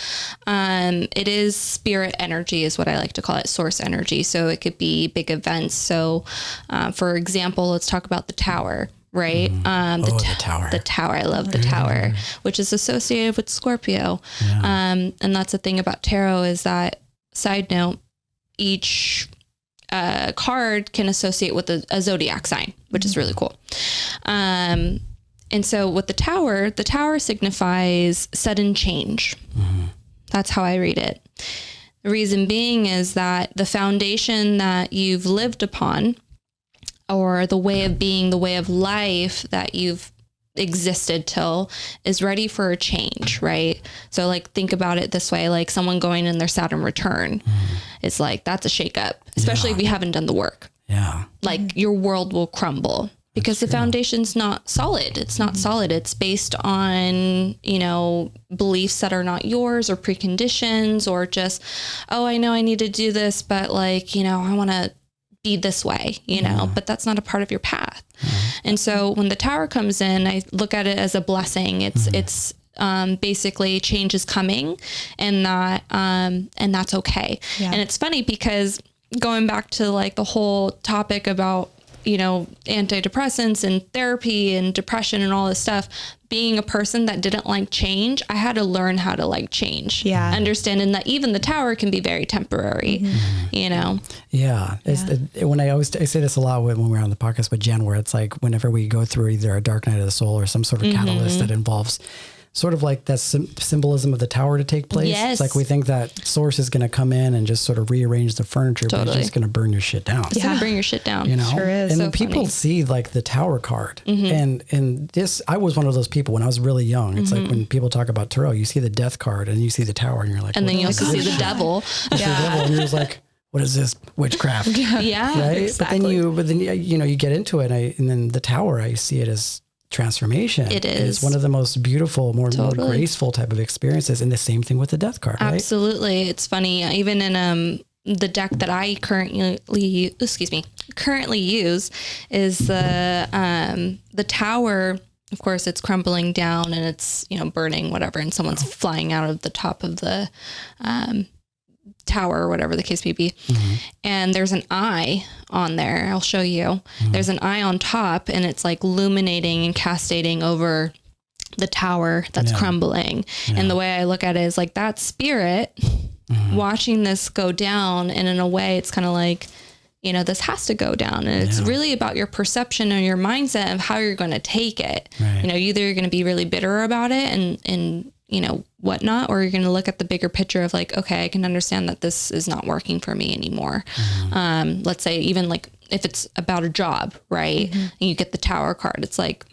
it is spirit energy, is what I like to call it, source energy. So it could be big events. So, for example, let's talk about the Tower. Right. The Tower. The Tower. I love the Tower, which is associated with Scorpio. And that's the thing about tarot is that, side note, each card can associate with a zodiac sign, which is really cool. And so with the Tower signifies sudden change. That's how I read it. The reason being is that the foundation that you've lived upon, or the way of being, the way of life that you've existed till, is ready for a change, right? So like, think about it this way, like someone going in their Saturn return. It's like, that's a shakeup, especially if you haven't done the work. Yeah. Like your world will crumble because the foundation's not solid. It's not solid. It's based on, you know, beliefs that are not yours, or preconditions, or just, oh, I know I need to do this, but like, you know, I want to be this way, you know, but that's not a part of your path. And so when the Tower comes in, I look at it as a blessing. It's basically change is coming, and that's okay. Yeah. And it's funny because going back to like the whole topic about, you know, antidepressants and therapy and depression and all this stuff, being a person that didn't like change, I had to learn how to like change. Yeah. Understanding that even the Tower can be very temporary, you know? Yeah. When I say this a lot when we're on the podcast with Jen, where it's like, whenever we go through either a dark night of the soul or some sort of catalyst that involves sort of like that symbolism of the Tower to take place. Yes. It's like we think that source is going to come in and just sort of rearrange the furniture, but it's just going to burn your shit down. It's going to bring your shit down. You know? Sure is. And so then people funny. see like the Tower card, and this, I was one of those people when I was really young. It's like when people talk about tarot, you see the Death card and you see the Tower, and you're like, and then you also see the devil. You see the devil, and you're just like, what is this witchcraft? Yeah. Right. Exactly. But then you know, you get into it, and then the Tower, I see it as transformation. It is. It's one of the most beautiful, more graceful type of experiences. And the same thing with the Death card, right? Absolutely. It's funny. Even in the deck that I currently use is the Tower. Of course, it's crumbling down and it's, you know, burning, whatever, and someone's flying out of the top of the tower, or whatever the case may be. And there's an eye on there. I'll show you. There's an eye on top, and it's like illuminating and cascading over the tower that's crumbling. And the way I look at it is like that spirit watching this go down. And in a way, it's kind of like, you know, this has to go down. And it's really about your perception and your mindset of how you're going to take it. Right. You know, either you're going to be really bitter about it and, you know, whatnot, or you're going to look at the bigger picture of like, okay, I can understand that this is not working for me anymore. Let's say even like if it's about a job, right? And you get the Tower card, it's like,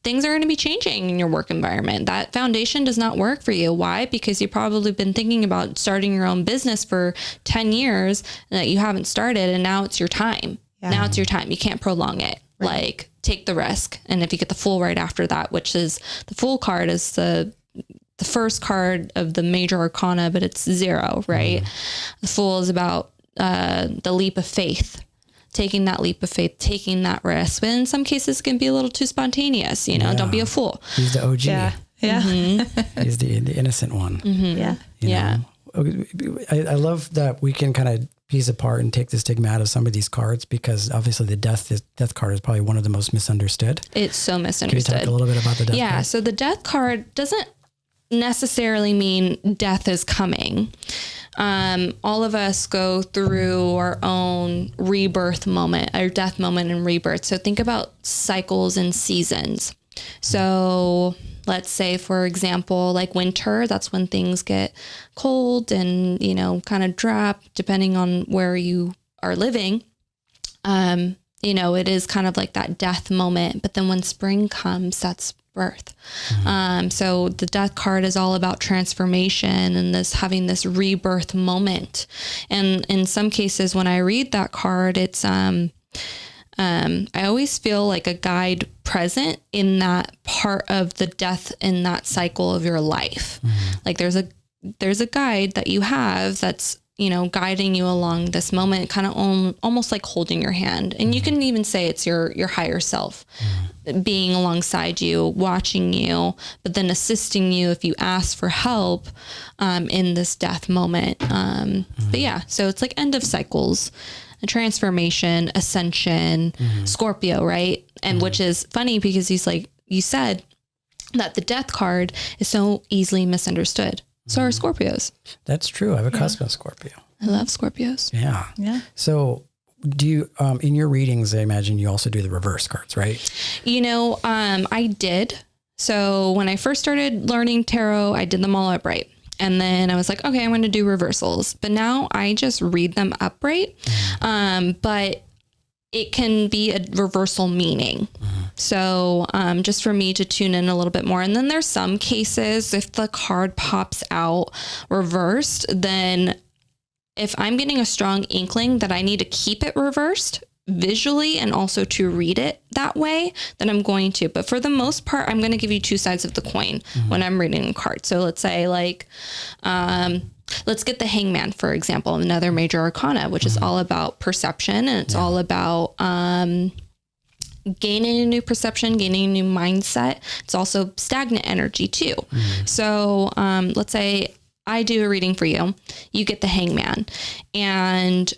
things are going to be changing in your work environment. That foundation does not work for you. Why? Because you've probably been thinking about starting your own business for 10 years that you haven't started. And now it's your time. Yeah. Now it's your time. You can't prolong it. Right. Like take the risk. And if you get the Fool right after that, which is the Fool card is the first card of the major arcana, but it's 0, right? The Fool is about the leap of faith. Taking that leap of faith, taking that risk. But in some cases it can be a little too spontaneous, you know, don't be a fool. He's the OG. Yeah. He's the innocent one. Yeah. You know? I love that we can kind of piece apart and take the stigma out of some of these cards, because obviously the death card is probably one of the most misunderstood. It's so misunderstood. Can you talk a little bit about the death card? So the death card doesn't necessarily mean death is coming. All of us go through our own rebirth moment, our death moment and rebirth. So think about cycles and seasons. So let's say, for example, like winter, that's when things get cold and, you know, kind of drop depending on where you are living. You know, it is kind of like that death moment, but then when spring comes, that's birth. So the death card is all about transformation and this having this rebirth moment. And in some cases, when I read that card, it's, I always feel like a guide present in that part of the death in that cycle of your life. Like there's a guide that you have that's, you know, guiding you along this moment, kind of almost like holding your hand. And you can even say it's your higher self being alongside you, watching you, but then assisting you if you ask for help in this death moment. But yeah, so it's like end of cycles, a transformation, ascension, Scorpio, right? And which is funny because he's like, you said that the death card is so easily misunderstood. So are Scorpios. That's true. I have a cosmic Scorpio. I love Scorpios. Yeah. Yeah. So do you, in your readings, I imagine you also do the reverse cards, right? You know, I did. So when I first started learning tarot, I did them all upright. And then I was like, okay, I'm going to do reversals. But now I just read them upright. But it can be a reversal meaning. So just for me to tune in a little bit more. And then there's some cases, if the card pops out reversed, then if I'm getting a strong inkling that I need to keep it reversed visually and also to read it that way, then I'm going to. But for the most part, I'm going to give you two sides of the coin when I'm reading a card. So let's say like, let's get the Hangman, for example, another major arcana, which is all about perception, and it's all about gaining a new perception, gaining a new mindset. It's also stagnant energy too. So let's say I do a reading for you, you get the Hangman, and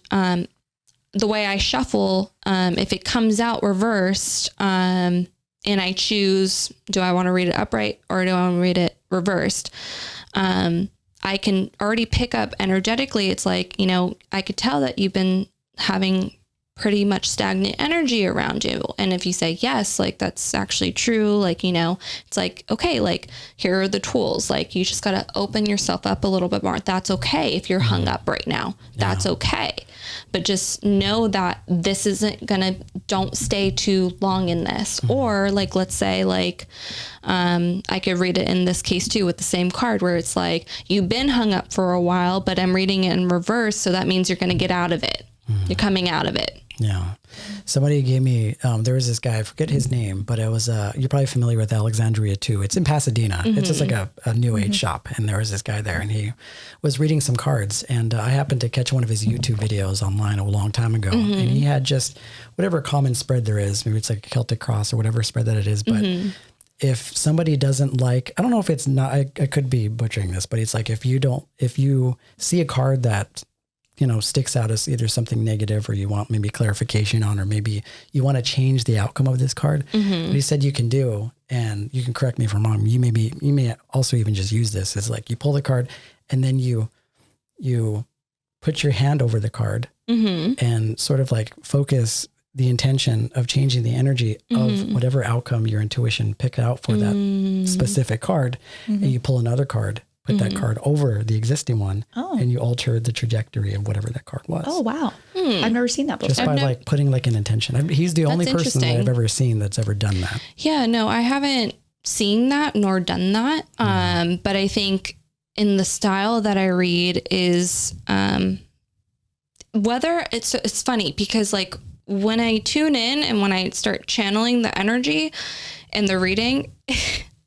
the way I shuffle, if it comes out reversed, and I choose, do I want to read it upright or do I want to read it reversed? I can already pick up energetically. It's like, you know, I could tell that you've been having pretty much stagnant energy around you. And if you say yes, like that's actually true, like, you know, it's like, okay, like here are the tools. Like you just got to open yourself up a little bit more. That's okay. If you're hung up right now, that's okay. But just know that this isn't gonna, don't stay too long in this. Or like, let's say like, I could read it in this case too, with the same card where it's like, you've been hung up for a while, but I'm reading it in reverse. So that means you're going to get out of it. You're coming out of it. Yeah. Somebody gave me, there was this guy, I forget his name, but it was, you're probably familiar with Alexandria too. It's in Pasadena. It's just like a new age shop. And there was this guy there and he was reading some cards, and I happened to catch one of his YouTube videos online a long time ago. And he had just whatever common spread there is, maybe it's like a Celtic cross or whatever spread that it is. But if somebody doesn't like, I don't know if it's not, I could be butchering this, but it's like, if you see a card that, you know, sticks out as either something negative or you want maybe clarification on, or maybe you want to change the outcome of this card, what he said you can do, and you can correct me if I'm wrong, you may also even just use this, is like you pull the card and then you put your hand over the card and sort of like focus the intention of changing the energy of whatever outcome your intuition picked out for that specific card. And you pull another card, put that card over the existing one, and you alter the trajectory of whatever that card was. Oh, wow. I've never seen that before. Just by like putting like an intention. He's the only person that I've ever seen that's ever done that. Yeah, no, I haven't seen that nor done that. But I think in the style that I read is, whether it's funny because like when I tune in and when I start channeling the energy and the reading,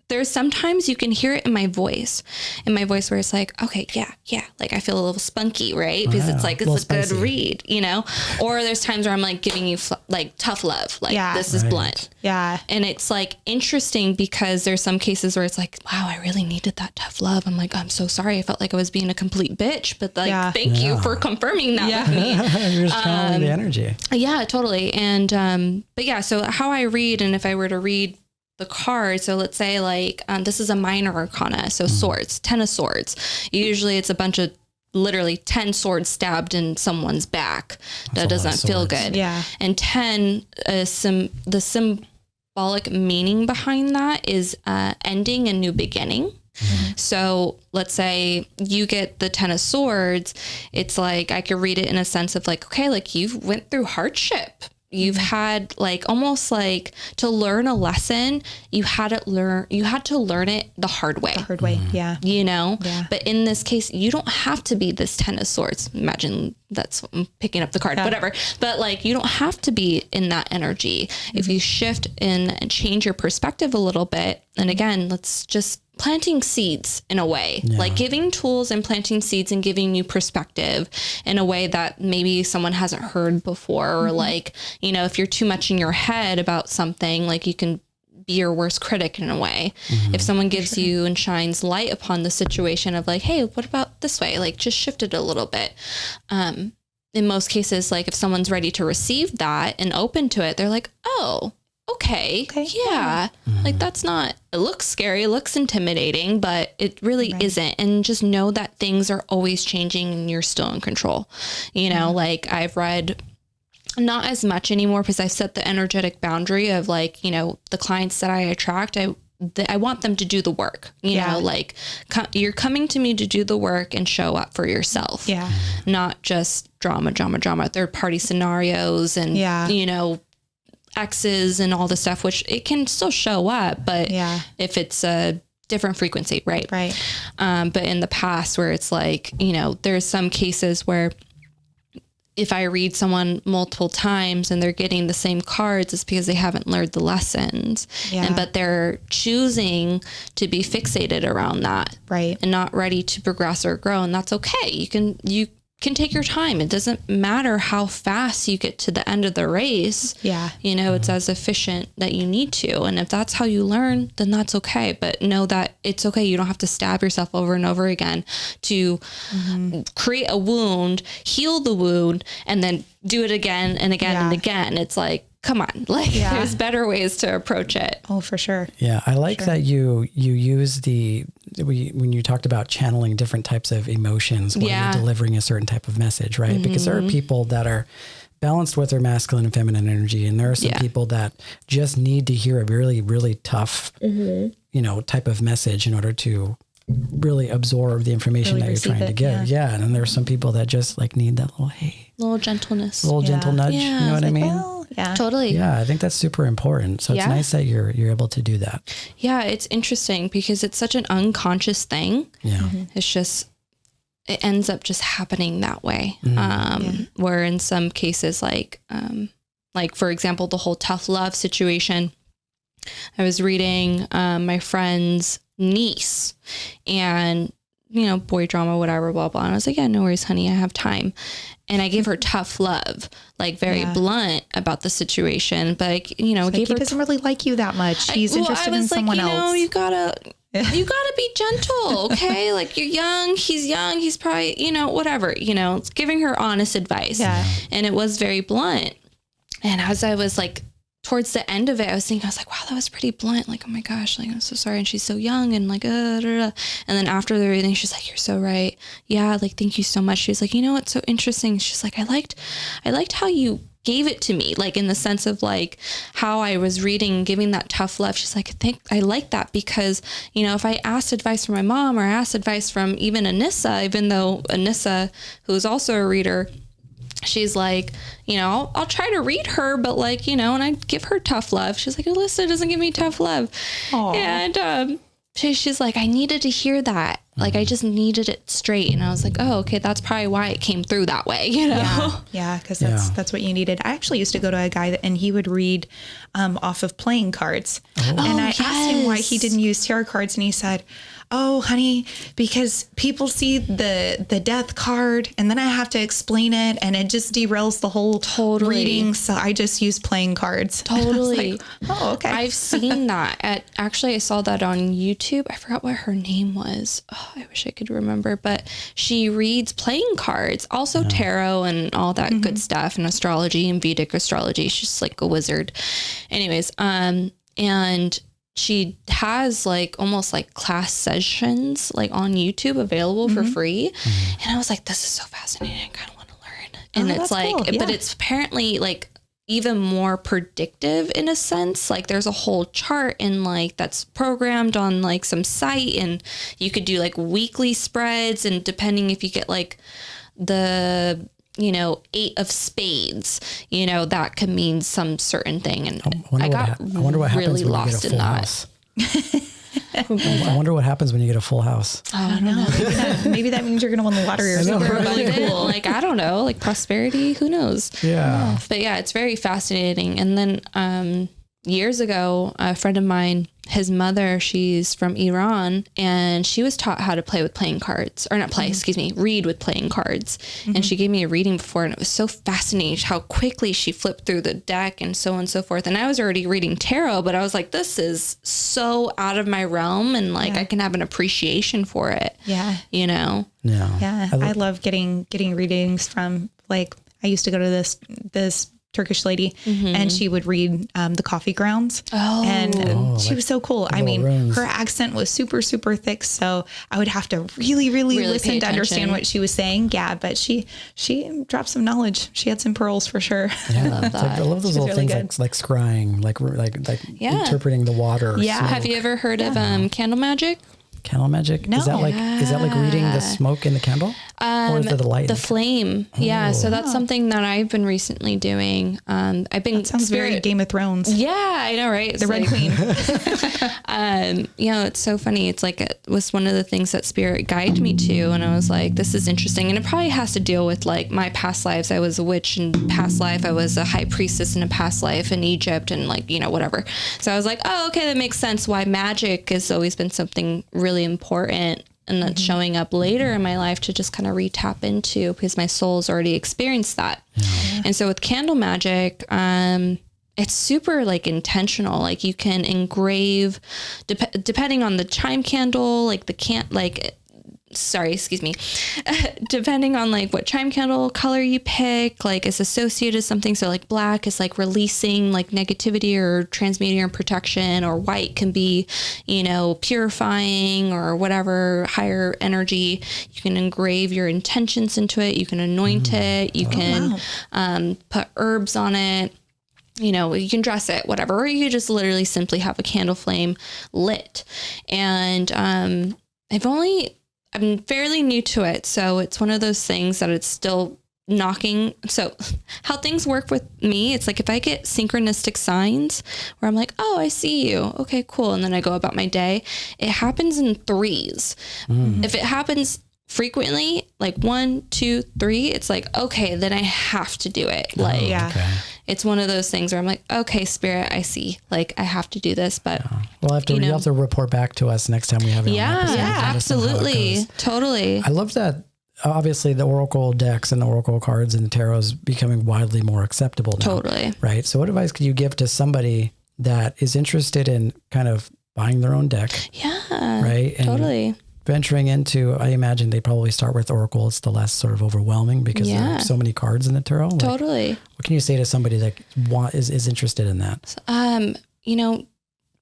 there's sometimes you can hear it in my voice where it's like, okay, yeah. Like I feel a little spunky, right? Because it's like, it's a good read, you know? Or there's times where I'm like giving you like tough love, like this is blunt. Yeah. And it's like interesting because there's some cases where it's like, wow, I really needed that tough love. I'm like, I'm so sorry. I felt like I was being a complete bitch, but like, thank you for confirming that with me. You're just channeling the energy. Yeah, totally. And, but yeah, so how I read, and if I were to read the card, so let's say like this is a minor arcana, so swords, 10 of swords. Usually it's a bunch of literally 10 swords stabbed in someone's back. That doesn't feel good. Yeah. And 10 the symbolic meaning behind that is ending and new beginning. So let's say you get the 10 of swords. It's like I could read it in a sense of like, okay, like you've went through hardship. You've had like almost like to learn a lesson, you had to learn it the hard way. Yeah. You know? Yeah. But in this case, you don't have to be this 10 of swords. Imagine that's I'm picking up the card, whatever. But like you don't have to be in that energy. If you shift and change your perspective a little bit, and again, let's just planting seeds in a way, like giving tools and planting seeds and giving you perspective in a way that maybe someone hasn't heard before. Or like, you know, if you're too much in your head about something, like you can be your worst critic in a way. If someone gives you and shines light upon the situation of like, hey, what about this way? Like just shift it a little bit. In most cases, like if someone's ready to receive that and open to it, they're like, oh, okay. Yeah. Like that's not, it looks scary, it looks intimidating, but it really isn't. And just know that things are always changing and you're still in control. You know, like I've read not as much anymore because I've set the energetic boundary of like, you know, the clients that I attract, I I want them to do the work, you know, like you're coming to me to do the work and show up for yourself. Yeah. Not just drama, third party scenarios and, you know, exes and all the stuff, which it can still show up, but if it's a different frequency, right? But in the past where it's like, you know, there's some cases where if I read someone multiple times and they're getting the same cards, it's because they haven't learned the lessons. But they're choosing to be fixated around that. And not ready to progress or grow. And that's okay. You can take your time. It doesn't matter how fast you get to the end of the race. You know, it's as efficient that you need to. And if that's how you learn, then that's okay. But know that it's okay. You don't have to stab yourself over and over again to create a wound, heal the wound, and then do it again and again and again. It's like, come on, like there's better ways to approach it. Oh, for sure. Yeah. I like that you use when you talked about channeling different types of emotions when you're delivering a certain type of message, right? Because there are people that are balanced with their masculine and feminine energy. And there are some people that just need to hear a really, really tough, you know, type of message in order to really absorb the information that you're trying to give. And then there's some people that just like need that little gentleness, gentle nudge. You know what I mean? Well, totally. Yeah. I think that's super important. So it's nice that you're able to do that. Yeah. It's interesting because it's such an unconscious thing. It's just, it ends up just happening that way. Where in some cases, like for example, the whole tough love situation, I was reading, my friend's niece and, you know, boy drama, whatever, blah, blah. And I was like, yeah, no worries, honey. I have time. And I gave her tough love, like very blunt about the situation, but you know, he doesn't really like you that much. He's interested in someone else. No, you gotta be gentle. Okay. Like you're young, he's probably, you know, whatever, you know, it's giving her honest advice. And it was very blunt. And as I was like, towards the end of it, I was like, wow, that was pretty blunt. Like, oh my gosh, like, I'm so sorry. And she's so young and like, and then after the reading, she's like, you're so right. Yeah. Like, thank you so much. She's like, you know, what's so interesting. She's like, I liked how you gave it to me. Like in the sense of like how I was reading, giving that tough love. She's like, I like that because, you know, if I asked advice from my mom or I asked advice from even Anissa, even though Anissa, who's also a reader, she's like, you know, I'll try to read her, but like, you know, and I give her tough love. She's like, Alyssa doesn't give me tough love. Aww. And she's like, I needed to hear that. Like, I just needed it straight. And I was like, oh, okay, that's probably why it came through that way, you know? Yeah, because that's what you needed. I actually used to go to a guy and he would read off of playing cards. And I asked him why he didn't use tarot cards. And he said, oh, honey, because people see the death card and then I have to explain it and it just derails the whole reading. So I just use playing cards. Totally. Like, oh, okay. I've seen that actually I saw that on YouTube. I forgot what her name was. Oh, I wish I could remember, but she reads playing cards, also tarot and all that good stuff and astrology and Vedic astrology. She's like a wizard. Anyways, and she has like almost like class sessions like on YouTube available for free. And I was like, this is so fascinating. I kind of want to learn. And it's like, cool. But it's apparently like even more predictive in a sense. Like there's a whole chart and like that's programmed on like some site and you could do like weekly spreads and depending if you get like the, you know, 8 of spades, you know, that could mean some certain thing. And I wonder what happens really when lost you get a full house. I wonder what happens when you get a full house. Oh, I don't know. Maybe that means you're going to win the lottery or something. Really cool. Like, I don't know, like prosperity, who knows? Yeah. But yeah, it's very fascinating. And then, years ago, a friend of mine, his mother, she's from Iran and she was taught how to play with playing cards or not play, excuse me, read with playing cards. And she gave me a reading before and it was so fascinating how quickly she flipped through the deck and so on and so forth. And I was already reading tarot, but I was like, this is so out of my realm and like I can have an appreciation for it. Yeah. You know? Yeah. I love getting readings from like, I used to go to this Turkish lady, and she would read the coffee grounds. And she was so cool. I mean, runes. her accent was super, super thick. So I would have to really listen to understand what she was saying. Yeah. But she dropped some knowledge. She had some pearls for sure. Yeah, I love that. I love those little really things like scrying, like interpreting the water. Yeah. smoke. Have you ever heard of candle magic? Candle magic? No. Is that like reading the smoke in the candle? Or is it the light? The flame. Yeah. So that's something that I've been recently doing. I've been That sounds very Game of Thrones. Yeah, I know, right? The Red Queen. It's so funny. It's like, it was one of the things that spirit guided me to. And I was like, this is interesting. And it probably has to deal with like my past lives. I was a witch in past life. I was a high priestess in a past life in Egypt and like, whatever. So I was like, oh, okay, that makes sense why magic has always been something really important. And that's showing up later in my life to just kind of re-tap into, because my soul's already experienced that. Yeah. And so with candle magic, it's super like intentional. Like you can engrave, depending on the chime candle, like depending on like what chime candle color you pick, like it's associated with something. So like black is like releasing like negativity or transmuting or protection, or white can be, purifying or whatever, higher energy. You can engrave your intentions into it. You can anoint it. You can put herbs on it. You can dress it, whatever, or you just literally simply have a candle flame lit. And I'm fairly new to it. So it's one of those things that it's still knocking. So how things work with me, it's like if I get synchronistic signs where I'm like, oh, I see you. Okay, cool. And then I go about my day. It happens in threes. If it happens frequently, like 1, 2, 3, it's like, okay, then I have to do it. It's one of those things where I'm like, okay, spirit, I see, like I have to do this, but well, you have to report back to us next time we have you on the episode. Absolutely. Totally. I love that. Obviously the Oracle decks and the Oracle cards and the tarot is becoming widely more acceptable now. Totally. Right. So what advice could you give to somebody that is interested in kind of buying their own deck? Yeah. Right. And totally. Venturing into, I imagine they probably start with Oracle. It's the less sort of overwhelming because there are so many cards in the tarot. Like, totally. What can you say to somebody that is interested in that?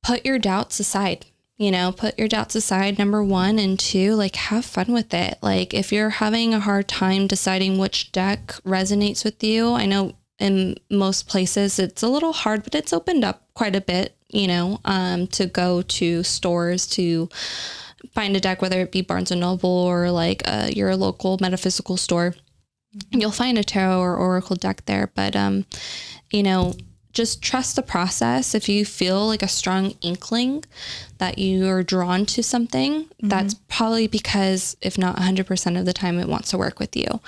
Put your doubts aside. Put your doubts aside, number 1, and 2, like have fun with it. Like if you're having a hard time deciding which deck resonates with you, I know in most places it's a little hard, but it's opened up quite a bit, to go to stores to find a deck, whether it be Barnes & Noble or like your local metaphysical store. You'll find a tarot or oracle deck there, but just trust the process. If you feel like a strong inkling that you are drawn to something, that's probably because, if not 100% of the time, it wants to work with you.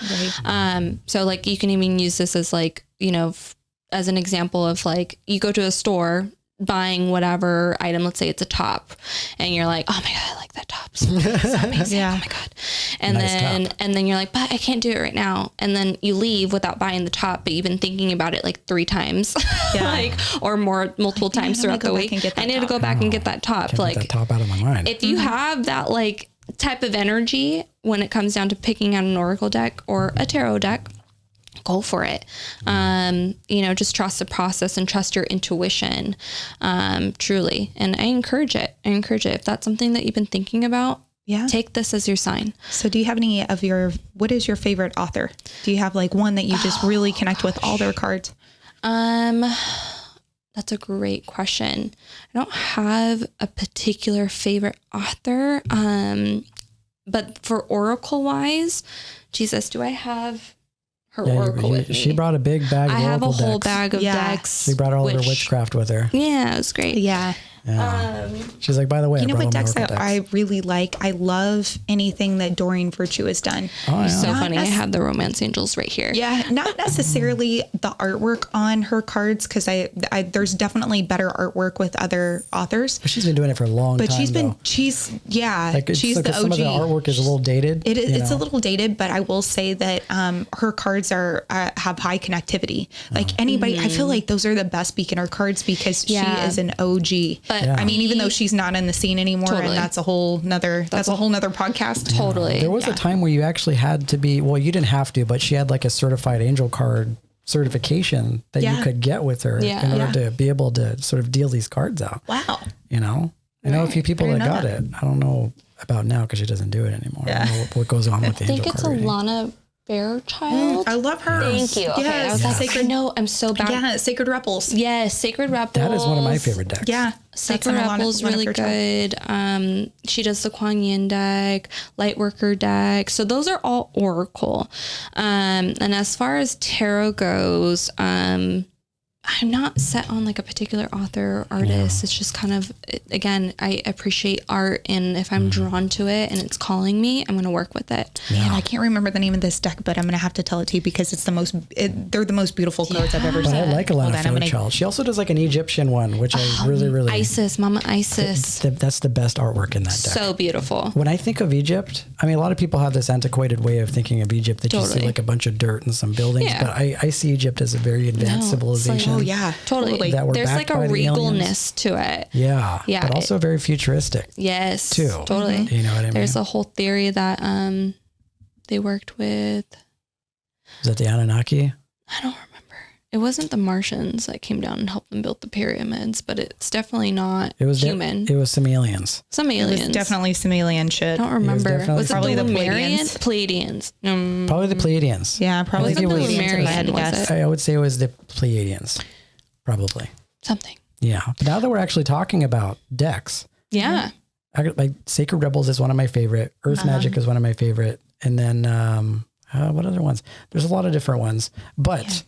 Right. So like you can even use this as like, as an example of like, you go to a store buying whatever item, let's say it's a top, and you're like, oh my God, I like that top. So amazing. Oh my God. And then you're like, but I can't do it right now. And then you leave without buying the top, but you've been thinking about it like 3 times, or multiple times throughout the week. I need to go back and get that top. Like get that top out of my mind. If you have that like type of energy when it comes down to picking out an oracle deck or a tarot deck, go for it. Just trust the process and trust your intuition, truly. And I encourage it. If that's something that you've been thinking about, take this as your sign. So do you have any of what is your favorite author? Do you have like one that you just really connect with all their cards? That's a great question. I don't have a particular favorite author. But for oracle wise, Jesus, do I have her oracle with me? She brought a big bag of I have oracle a whole decks. bag of decks. She brought all of her witchcraft with her. Yeah, it was great. Yeah. She's like, by the way, you know what decks I really like? I love anything that Doreen Virtue has done. Oh, yeah. So funny. I have the Romance Angels right here. Yeah, not necessarily the artwork on her cards, because there's definitely better artwork with other authors. But she's been doing it for a long time. But she's the OG. Some of the artwork is a little dated. It's a little dated, but I will say that her cards have high connectivity. Like anybody, I feel like those are the best beginner cards because she is an OG. But I mean, even though she's not in the scene anymore, and that's a whole nother podcast. Totally. There was a time where you actually had to be, well, you didn't have to, but she had like a certified angel card certification that you could get with her in order to be able to sort of deal these cards out. Wow. You know, I know a few people that got it. I don't know about now because she doesn't do it anymore. I don't know what goes on with the angel card. I think it's Alana Fairchild. I love her. Thank you. Okay, Yes. I was like, Sacred. no, I'm so bad. Yeah, Sacred Rebels. Yes, Sacred Rebels. That is one of my favorite decks. Yeah. Sacred Rebels really good. She does the Kuan Yin deck, Lightworker deck. So those are all Oracle. And as far as tarot goes, I'm not set on like a particular author or artist. It's just kind of, again, I appreciate art, and if I'm drawn to it and it's calling me, I'm going to work with it. Yeah. And I can't remember the name of this deck, but I'm going to have to tell it to you because it's they're the most beautiful cards I've ever But seen. I like Alana Fairchild. She also does like an Egyptian one, which I really Isis, Mama Isis. That's the best artwork in that deck. So beautiful. When I think of Egypt, I mean, a lot of people have this antiquated way of thinking of Egypt that you see like a bunch of dirt and some buildings, but I see Egypt as a very advanced civilization. Oh yeah, totally. There's like a regalness to it. Yeah. Yeah. But also very futuristic. Yes. Too. Totally. You know what I mean? There's a whole theory that they worked with. Was that the Anunnaki? I don't remember. It wasn't the Martians that came down and helped them build the pyramids, but it's definitely not human. It was some aliens. Some aliens. It was definitely some alien shit. I don't remember. Was it probably the the Pleiadians? Pleiadians. Probably the Pleiadians. Yeah, probably the Pleiadians. If I had to guess. I would say it was the Pleiadians. Probably. Something. Yeah. But now that we're actually talking about decks. Yeah. Like Sacred Rebels is one of my favorite. Earth Magic is one of my favorite. And then what other ones? There's a lot of different ones. But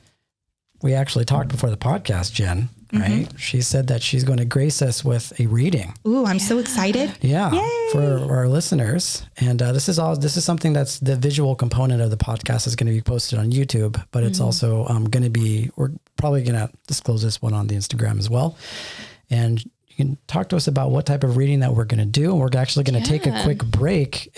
we actually talked before the podcast, Jen, right? She said that she's going to grace us with a reading. Ooh, I'm so excited. Yeah. Yay. For our listeners. And this is something that's the visual component of the podcast is going to be posted on YouTube, but it's also going to be, we're probably going to disclose this one on the Instagram as well. And you can talk to us about what type of reading that we're going to do. And we're actually going to take a quick break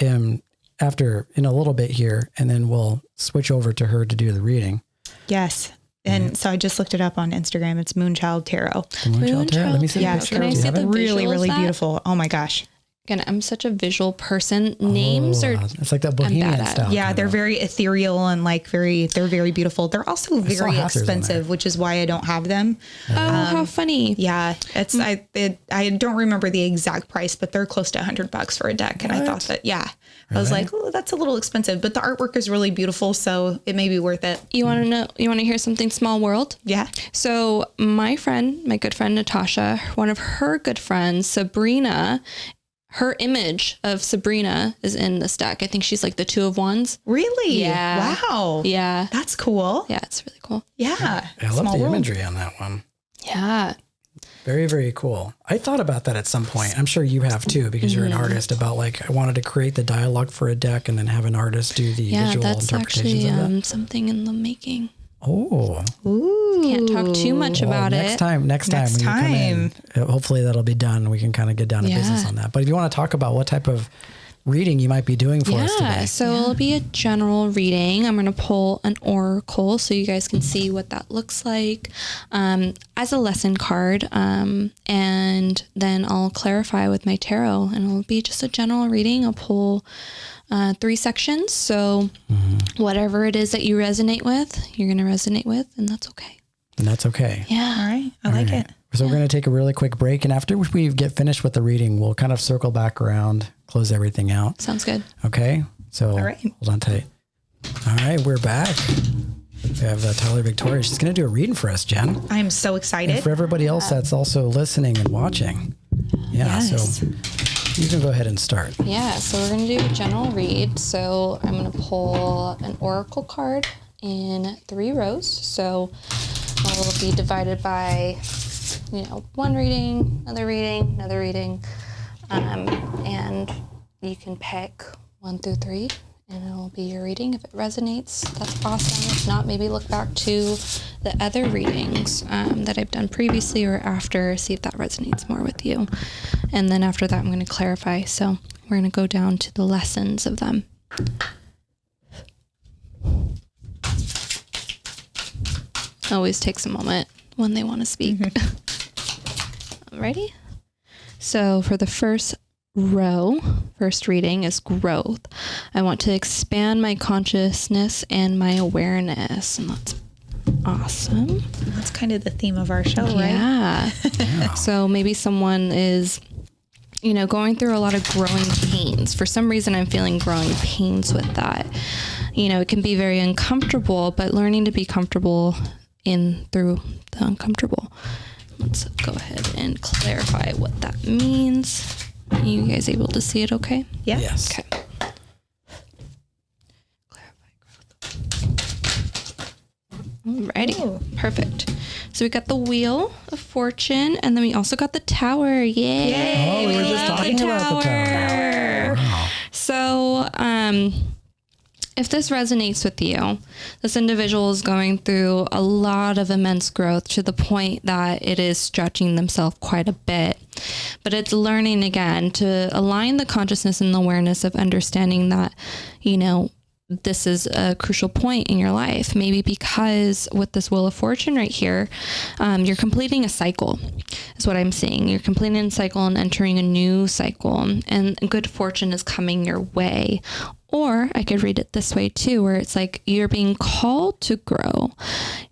after in a little bit here, and then we'll switch over to her to do the reading. Yes. And so I just looked it up on Instagram. It's Moonchild Tarot. Moonchild Tarot. Let me see. Yes, can I see the really, really that? beautiful. Oh my gosh. Again, I'm such a visual person. Names are. It's like that Bohemian style. Yeah, they're very ethereal and like they're very beautiful. They're also very expensive, which is why I don't have them. Oh, how funny! Yeah, it's I don't remember the exact price, but they're close to $100 for a deck, and I thought that I was like, oh, that's a little expensive, but the artwork is really beautiful, so it may be worth it. You want to know? You want to hear something small world? Yeah. So my good friend Natasha, one of her good friends, Sabrina. Her image of Sabrina is in this deck. I think she's like the 2 of Wands. Really? Yeah. Wow. Yeah. That's cool. Yeah, it's really cool. Yeah. I love the imagery on that one. Yeah. Very, very cool. I thought about that at some point. I'm sure you have too, because you're an artist, about like, I wanted to create the dialogue for a deck and then have an artist do the visual interpretations of that. Something in the making. Oh. Ooh. Can't talk too much about next it. Time. When you come in, hopefully that'll be done. We can kind of get down to business on that. But if you want to talk about what type of reading you might be doing for us today. So it'll be a general reading. I'm going to pull an oracle so you guys can see what that looks like as a lesson card. And then I'll clarify with my tarot, and it'll be just a general reading. I'll pull 3 sections. So whatever it is that you resonate with, you're going to resonate with, and that's okay. And that's okay. Yeah. All right. I like it. So we're going to take a really quick break. And after we get finished with the reading, we'll kind of circle back around, close everything out. Sounds good. Okay. So all right. Hold on tight. All right. We're back. We have Tyler Victoria. She's going to do a reading for us, Jen. I am so excited. And for everybody else that's also listening and watching. Yeah. Yes. So you can go ahead and start. Yeah. So we're going to do a general read. So I'm going to pull an oracle card in 3 rows. So it will be divided by, one reading, another reading, another reading. And you can pick 1 through 3 and it'll be your reading. If it resonates, that's awesome. If not, maybe look back to the other readings that I've done previously or after, see if that resonates more with you. And then after that, I'm going to clarify. So we're going to go down to the lessons of them. Always takes a moment when they want to speak. Ready? So for the first reading is growth. I want to expand my consciousness and my awareness. And let's Awesome. That's kind of the theme of our show, right? Yeah. So maybe someone is, going through a lot of growing pains. For some reason, I'm feeling growing pains with that. It can be very uncomfortable, but learning to be comfortable through the uncomfortable. Let's go ahead and clarify what that means. You guys able to see it okay? Yeah. Yes. Okay. Alrighty. Ooh. Perfect. So we got the Wheel of Fortune, and then we also got the Tower. Yay! Oh, we were just love talking about the Tower. Wow. So, if this resonates with you, this individual is going through a lot of immense growth to the point that it is stretching themselves quite a bit. But it's learning again to align the consciousness and the awareness of understanding that, this is a crucial point in your life. Maybe because with this Wheel of Fortune right here, you're completing a cycle is what I'm seeing. You're completing a cycle and entering a new cycle, and good fortune is coming your way. Or I could read it this way too, where it's like you're being called to grow,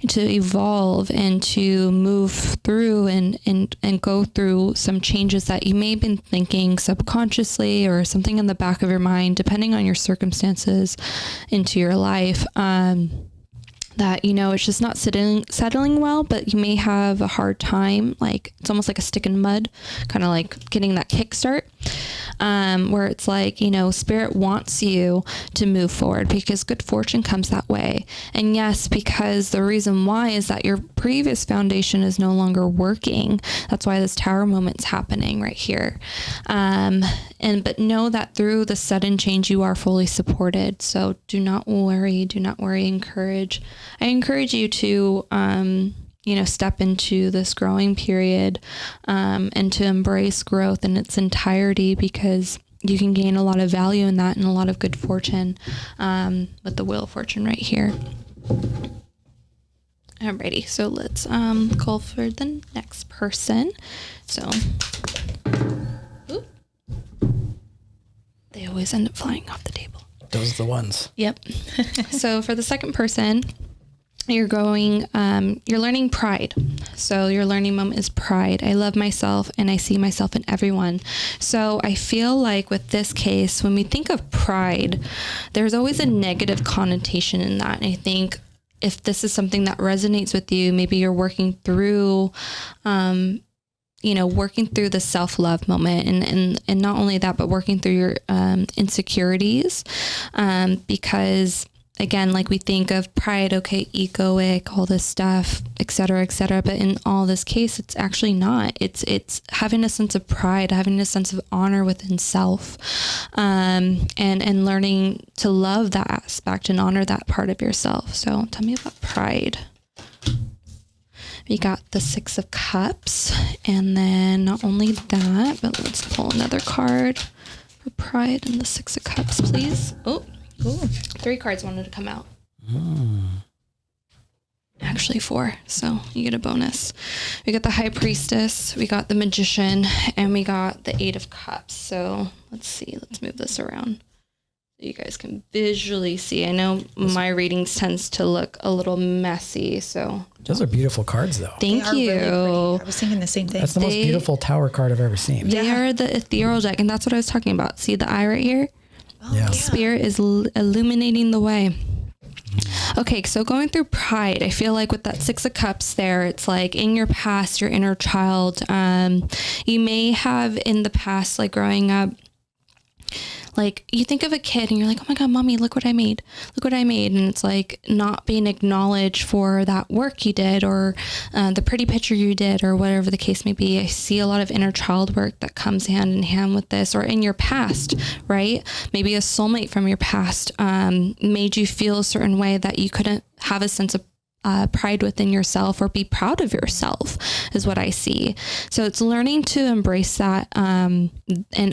to evolve, and to move through and go through some changes that you may have been thinking subconsciously or something in the back of your mind, depending on your circumstances into your life. That, it's just not settling well, but you may have a hard time. Like it's almost like a stick in mud, kind of like getting that kickstart. Where it's like, spirit wants you to move forward because good fortune comes that way. And yes, because the reason why is that your previous foundation is no longer working. That's why this Tower moment's happening right here. But know that through the sudden change, you are fully supported. So do not worry, I encourage you to, step into this growing period, and to embrace growth in its entirety, because you can gain a lot of value in that and a lot of good fortune, with the Wheel of Fortune right here. Alrighty, so let's call for the next person. So, they always end up flying off the table. Those are the ones. Yep. So for the second person, you're learning pride. So your learning moment is pride. I love myself and I see myself in everyone. So I feel like with this case, when we think of pride, there's always a negative connotation in that. And I think if this is something that resonates with you, maybe you're working through, working through the self-love moment, and not only that, but working through your insecurities, because again, like we think of pride, okay, egoic, all this stuff, et cetera, but in all this case, it's actually not. It's having a sense of pride, having a sense of honor within self, and learning to love that aspect and honor that part of yourself. So tell me about pride. We got the Six of Cups, and then not only that, but let's pull another card for pride and the Six of Cups, please. Oh, cool. 3 cards wanted to come out. Actually 4, so you get a bonus. We got the High Priestess, we got the Magician, and we got the 8 of Cups. So let's see, let's move this around so you guys can visually see. I know my readings tends to look a little messy, so. Those are beautiful cards, though. Thank you. Really pretty. I was thinking the same thing. That's the most beautiful Tower card I've ever seen. They are the ethereal deck, and that's what I was talking about. See the eye right here? Yeah. Spirit is illuminating the way. Okay, so going through pride, I feel like with that 6 of Cups there, it's like in your past, your inner child, you may have in the past, like growing up, like you think of a kid and you're like, oh my God, mommy, look what I made. And it's like not being acknowledged for that work you did, or the pretty picture you did, or whatever the case may be. I see a lot of inner child work that comes hand in hand with this, or in your past, right? Maybe a soulmate from your past made you feel a certain way that you couldn't have a sense of pride within yourself or be proud of yourself is what I see. So it's learning to embrace that and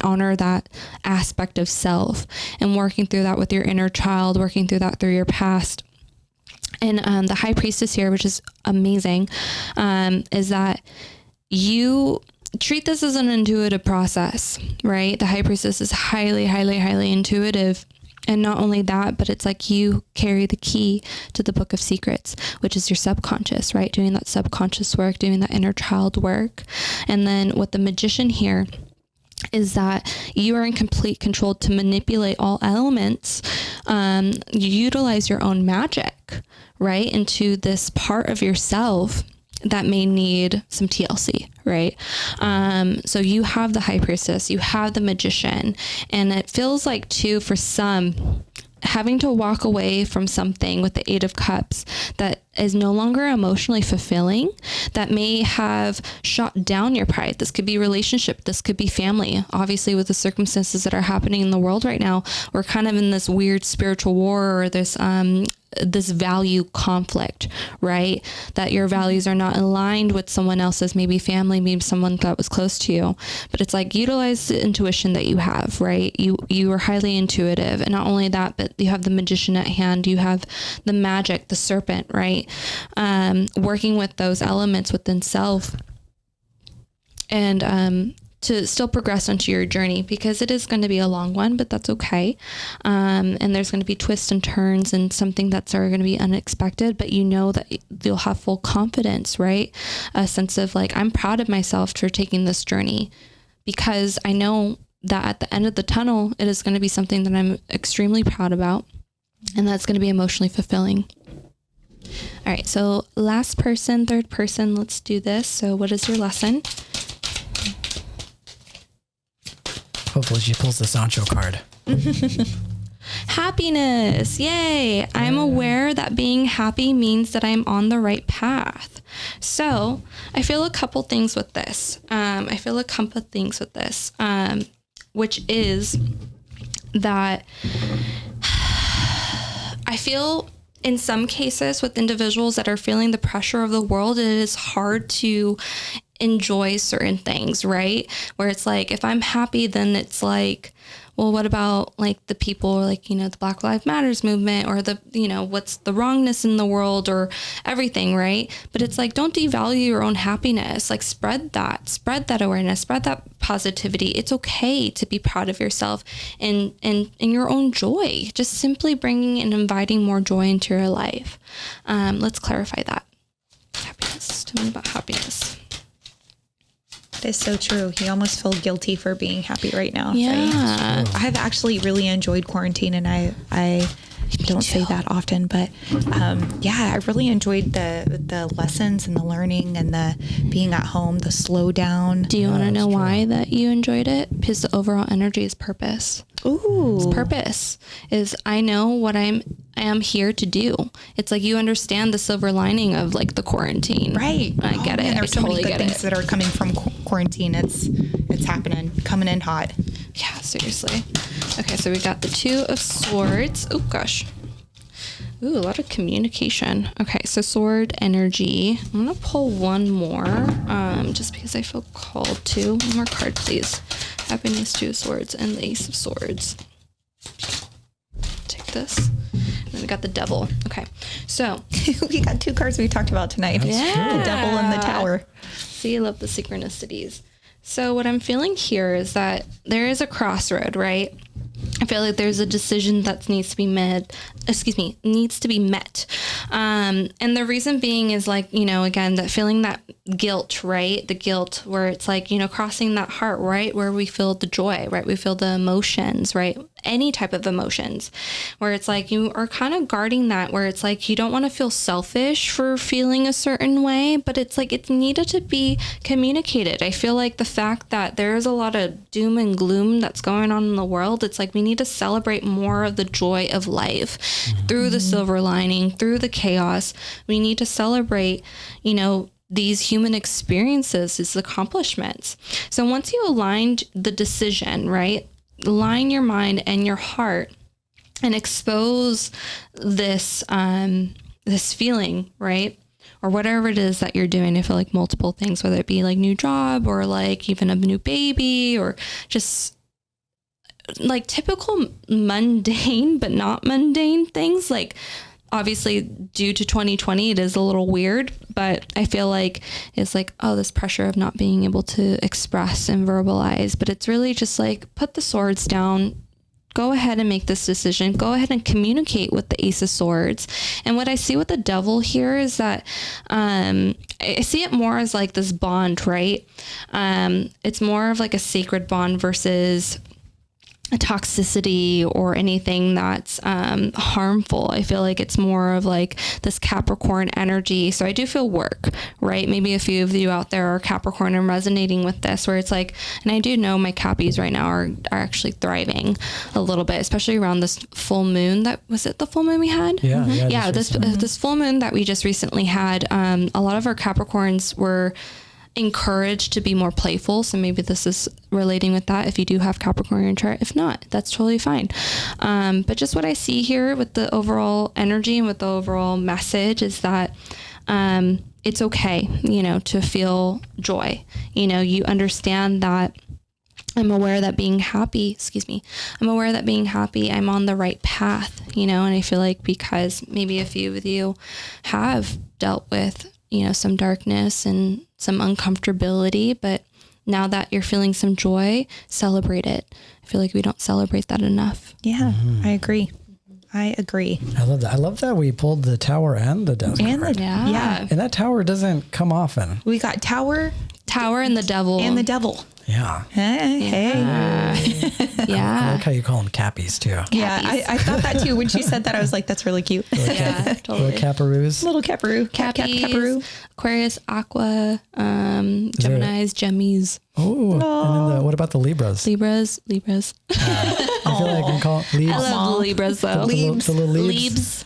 honor that aspect of self, and working through that with your inner child, working through that through your past. And the High Priestess here, which is amazing, is that you treat this as an intuitive process, right? The High Priestess is highly, highly, highly intuitive. And not only that, but it's like you carry the key to the book of secrets, which is your subconscious, right? Doing that subconscious work, doing that inner child work. And then with the magician here is that you are in complete control to manipulate all elements. You utilize your own magic, right? Into this part of yourself that may need some TLC, right? So you have the high priestess, you have the magician, and it feels like too, for some, having to walk away from something with the Eight of Cups that is no longer emotionally fulfilling, that may have shot down your pride. This could be relationship. This could be family. Obviously, with the circumstances that are happening in the world right now, we're kind of in this weird spiritual war, or this value conflict, right? That your values are not aligned with someone else's, maybe family, maybe someone that was close to you. But it's like, utilize the intuition that you have, right? You are highly intuitive. And not only that, but you have the magician at hand. You have the magic, the serpent, right? Working with those elements within self. And, to still progress onto your journey, because it is going to be a long one, but that's okay. And there's going to be twists and turns and something that's are going to be unexpected, but you know that you'll have full confidence, right? A sense of like, I'm proud of myself for taking this journey, because I know that at the end of the tunnel, it is going to be something that I'm extremely proud about. And that's going to be emotionally fulfilling. All right. So last person, third person, let's do this. So what is your lesson? Hopefully she pulls the Sancho card. Happiness. Yay. I'm aware that being happy means that I'm on the right path. So I feel a couple things with this. Which is that I feel in some cases with individuals that are feeling the pressure of the world, it is hard to enjoy certain things, right? Where it's like, if I'm happy, then it's like, well, what about like the people, like, the Black Lives Matters movement, or the, what's the wrongness in the world, or everything, right? But it's like, don't devalue your own happiness. Like, spread that awareness, spread that positivity. It's okay to be proud of yourself and your own joy, just simply bringing and inviting more joy into your life. Let's clarify that. Happiness. Tell me about happiness. That is so true. You almost feel guilty for being happy right now. Yeah. Right? I've actually really enjoyed quarantine, and I don't say that often, but I really enjoyed the lessons and the learning and the being at home, the slow down. Do you want to know why that you enjoyed it? Because the overall energy is purpose. Ooh. It's purpose is I know what I am here to do. It's like, you understand the silver lining of like the quarantine. Right. I get it. Man, there's so totally many good things that are coming from quarantine. It's happening, coming in hot. Yeah, seriously. Okay, so we got the Two of Swords. Oh gosh. Ooh, a lot of communication. Okay, so sword energy. I'm gonna pull one more, just because I feel called to. One more card, please. Happiness, Two of Swords, and the Ace of Swords. Take this. And then we got the Devil. Okay, so we got two cards we talked about tonight. Yeah. The Devil and the Tower. See, I love the synchronicities. So what I'm feeling here is that there is a crossroad, right? I feel like there's a decision that needs to be met. And the reason being is like, again, that feeling that guilt, right? The guilt where it's like, crossing that heart, right? Where we feel the joy, right? We feel the emotions, right? Any type of emotions where it's like, you are kind of guarding that, where it's like, you don't want to feel selfish for feeling a certain way, but it's like, it's needed to be communicated. I feel like the fact that there is a lot of doom and gloom that's going on in the world, it's like, we need to celebrate more of the joy of life through the silver lining, through the chaos. We need to celebrate, these human experiences, these accomplishments. So once you aligned the decision, right? Align your mind and your heart and expose this, this feeling, right? Or whatever it is that you're doing. I feel like multiple things, whether it be like new job or like even a new baby, or just like typical mundane, but not mundane things. Like, obviously due to 2020, it is a little weird, but I feel like it's like, oh, this pressure of not being able to express and verbalize, but it's really just like, put the swords down, Go ahead and make this decision. Go ahead and communicate with the Ace of Swords. And what I see with the Devil here is that I see it more as like this bond, right? It's more of like a sacred bond versus a toxicity or anything that's harmful. I feel like it's more of like this Capricorn energy. So I do feel work, right? Maybe a few of you out there are Capricorn and resonating with this, where it's like, and I do know my Cappies right now are actually thriving a little bit, especially around this full moon. That was it, the full moon we had? Yeah. This full moon that we just recently had. A lot of our Capricorns were encouraged to be more playful. So maybe this is relating with that if you do have Capricorn in your chart. If not, that's totally fine. But just what I see here with the overall energy and with the overall message is that it's okay, to feel joy. You understand that I'm aware that being happy, I'm on the right path, and I feel like because maybe a few of you have dealt with, some darkness and some uncomfortability, but now that you're feeling some joy, celebrate it. I feel like we don't celebrate that enough. Yeah, I agree. I love that. I love that we pulled the Tower and the Death card. Yeah. And that Tower doesn't come often. We got Tower and the Devil. Yeah. Hey. I like how you call them Cappies too. Yeah, I thought that too. When she said that, I was like, that's really cute. Yeah, totally. Little Capparoos. Little Capparoo. Cappies, Aquarius, Aqua, Geminis, Gemmies. Oh, and then what about the Libras? Libras. I feel like we call it Libs. I love the Libras though. The little Libs.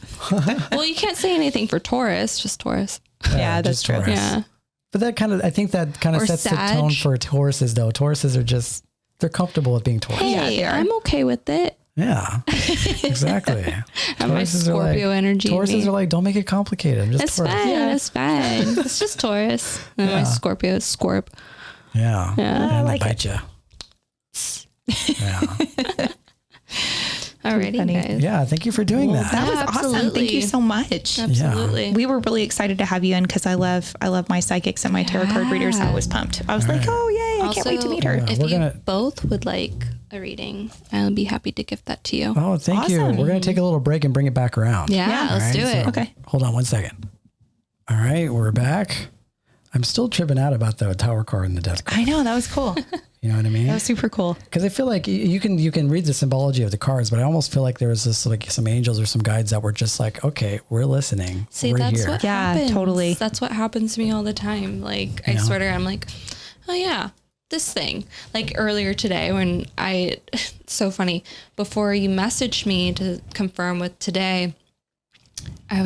Well, you can't say anything for Taurus, just Taurus. Yeah, that's just true. Taurus. Yeah. But I think that kind of Or sets Sag. the tone for Tauruses though. Tauruses are they're comfortable with being Taurus. Hey, they are. I'm okay with it. Yeah, exactly. I'm my Scorpio energy. Tauruses are like, don't make it complicated. I'm just It's Taurus. fine. Yeah. It's fine. It's just Taurus. And my Scorpio is Scorp. Yeah. Yeah. And like they bite you. Yeah. Alrighty, funny. guys. Yeah. Thank you for doing that. That was awesome. Thank Absolutely. you so much. Absolutely. We were really excited to have you in because I love my psychics and my tarot card readers. I was pumped. I was like, oh yay, I can't wait to meet her. Yeah. If We're you gonna- both would like a reading, I'll be happy to gift that to you. Oh, thank you. Awesome. We're going to take a little break and bring it back around. Yeah, let's do it. Okay. Hold on one second. All right. We're back. I'm still tripping out about the Tower card and the Death card. I know, that was cool. You know what I mean? That was super cool. Because I feel like you can read the symbology of the cards, but I almost feel like there was this like some angels or some guides that were just like, okay, we're listening. See, we're that's here. what Yeah, happens. totally. That's what happens to me all the time. Like, I swear to God, I'm like, oh yeah, this thing. Like earlier today when so funny, before you messaged me to confirm with today, I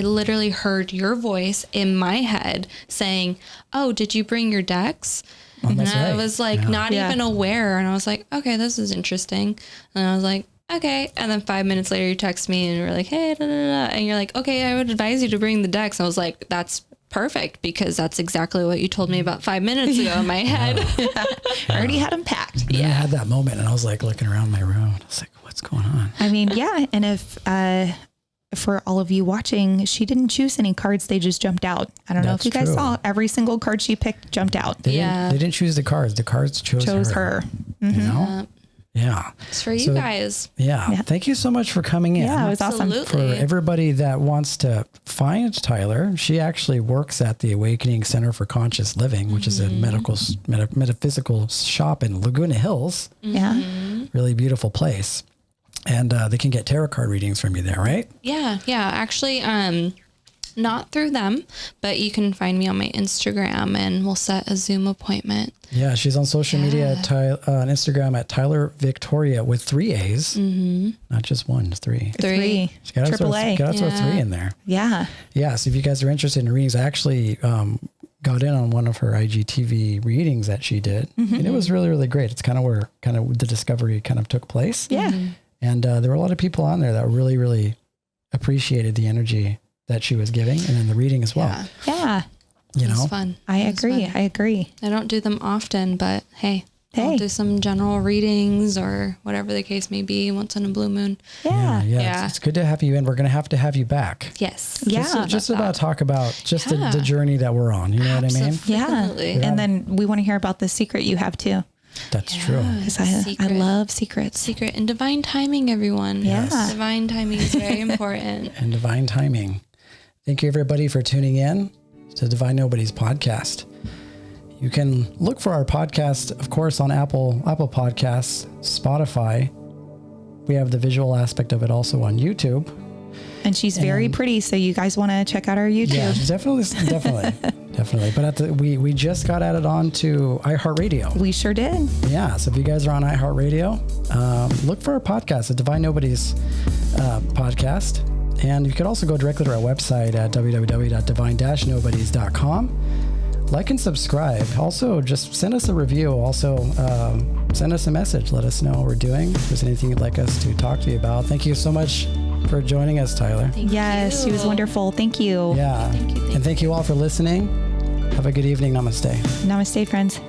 literally heard your voice in my head saying, oh, did you bring your decks? Oh, And that's I right. was like, Yeah. not Yeah. even aware. And I was like, okay, this is interesting. And I was like, okay. And then 5 minutes later, you text me and you're like, hey, da, da, da. And you're like, okay, I would advise you to bring the decks. And I was like, that's perfect because that's exactly what you told me about 5 minutes ago in my head. I already had them packed. And then I had that moment and I was like looking around my room. I was like, what's going on? I mean, yeah. And if, for all of you watching, she didn't choose any cards. They just jumped out. I don't know if That's you guys true. saw every single card she picked jumped out. They Yeah. didn't choose the cards. The cards chose her. her. You know? Yeah. It's for you So- guys. Yeah. Thank you so much for coming in. Yeah, it was awesome. For Absolutely. everybody that wants to find Tyler, she actually works at the Awakening Center for Conscious Living, which is a metaphysical shop in Laguna Hills. Yeah. Really beautiful place. And they can get tarot card readings from you there, right? Yeah. Actually, not through them, but you can find me on my Instagram and we'll set a Zoom appointment. Yeah, she's on social media on Instagram at Tyler Victoria with 3 A's, not just one, 3. Three. She got to Triple A. throw Yeah. 3 in there. Yeah. Yeah, so if you guys are interested in readings, I actually got in on one of her IGTV readings that she did, and it was really, really great. It's kind of where the discovery kind of took place. Yeah. And there were a lot of people on there that really, really appreciated the energy that she was giving, and then the reading as well. Yeah. You It was know, fun. I It was agree. fun. I agree. I don't do them often, but hey, Hey. I'll do some general readings or whatever the case may be once in a blue moon. Yeah. Yeah. It's good to have you in. We're going to have you back. Yes. Yeah. Just about talk about just Yeah. the journey that we're on. You know what I mean? Yeah. Definitely. And then we want to hear about the secret you have too. That's true. Because I love secrets. Secret and divine timing, everyone. Yes. Divine timing is very important. And divine timing. Thank you, everybody, for tuning in to Divine Nobodies podcast. You can look for our podcast, of course, on Apple Podcasts, Spotify. We have the visual aspect of it also on YouTube. And she's very pretty, so you guys want to check out our YouTube. Yeah, definitely. But we just got added on to iHeartRadio. We sure did. Yeah, so if you guys are on iHeartRadio, look for our podcast, the Divine Nobodies podcast. And you could also go directly to our website at www.divine-nobodies.com. Like and subscribe. Also, just send us a review. Also, send us a message. Let us know what we're doing. If there's anything you'd like us to talk to you about. Thank you so much for joining us, Tyler. Yes, she was wonderful. Thank you. Yeah. Thank you. And thank you all for listening. Have a good evening. Namaste. Namaste, friends.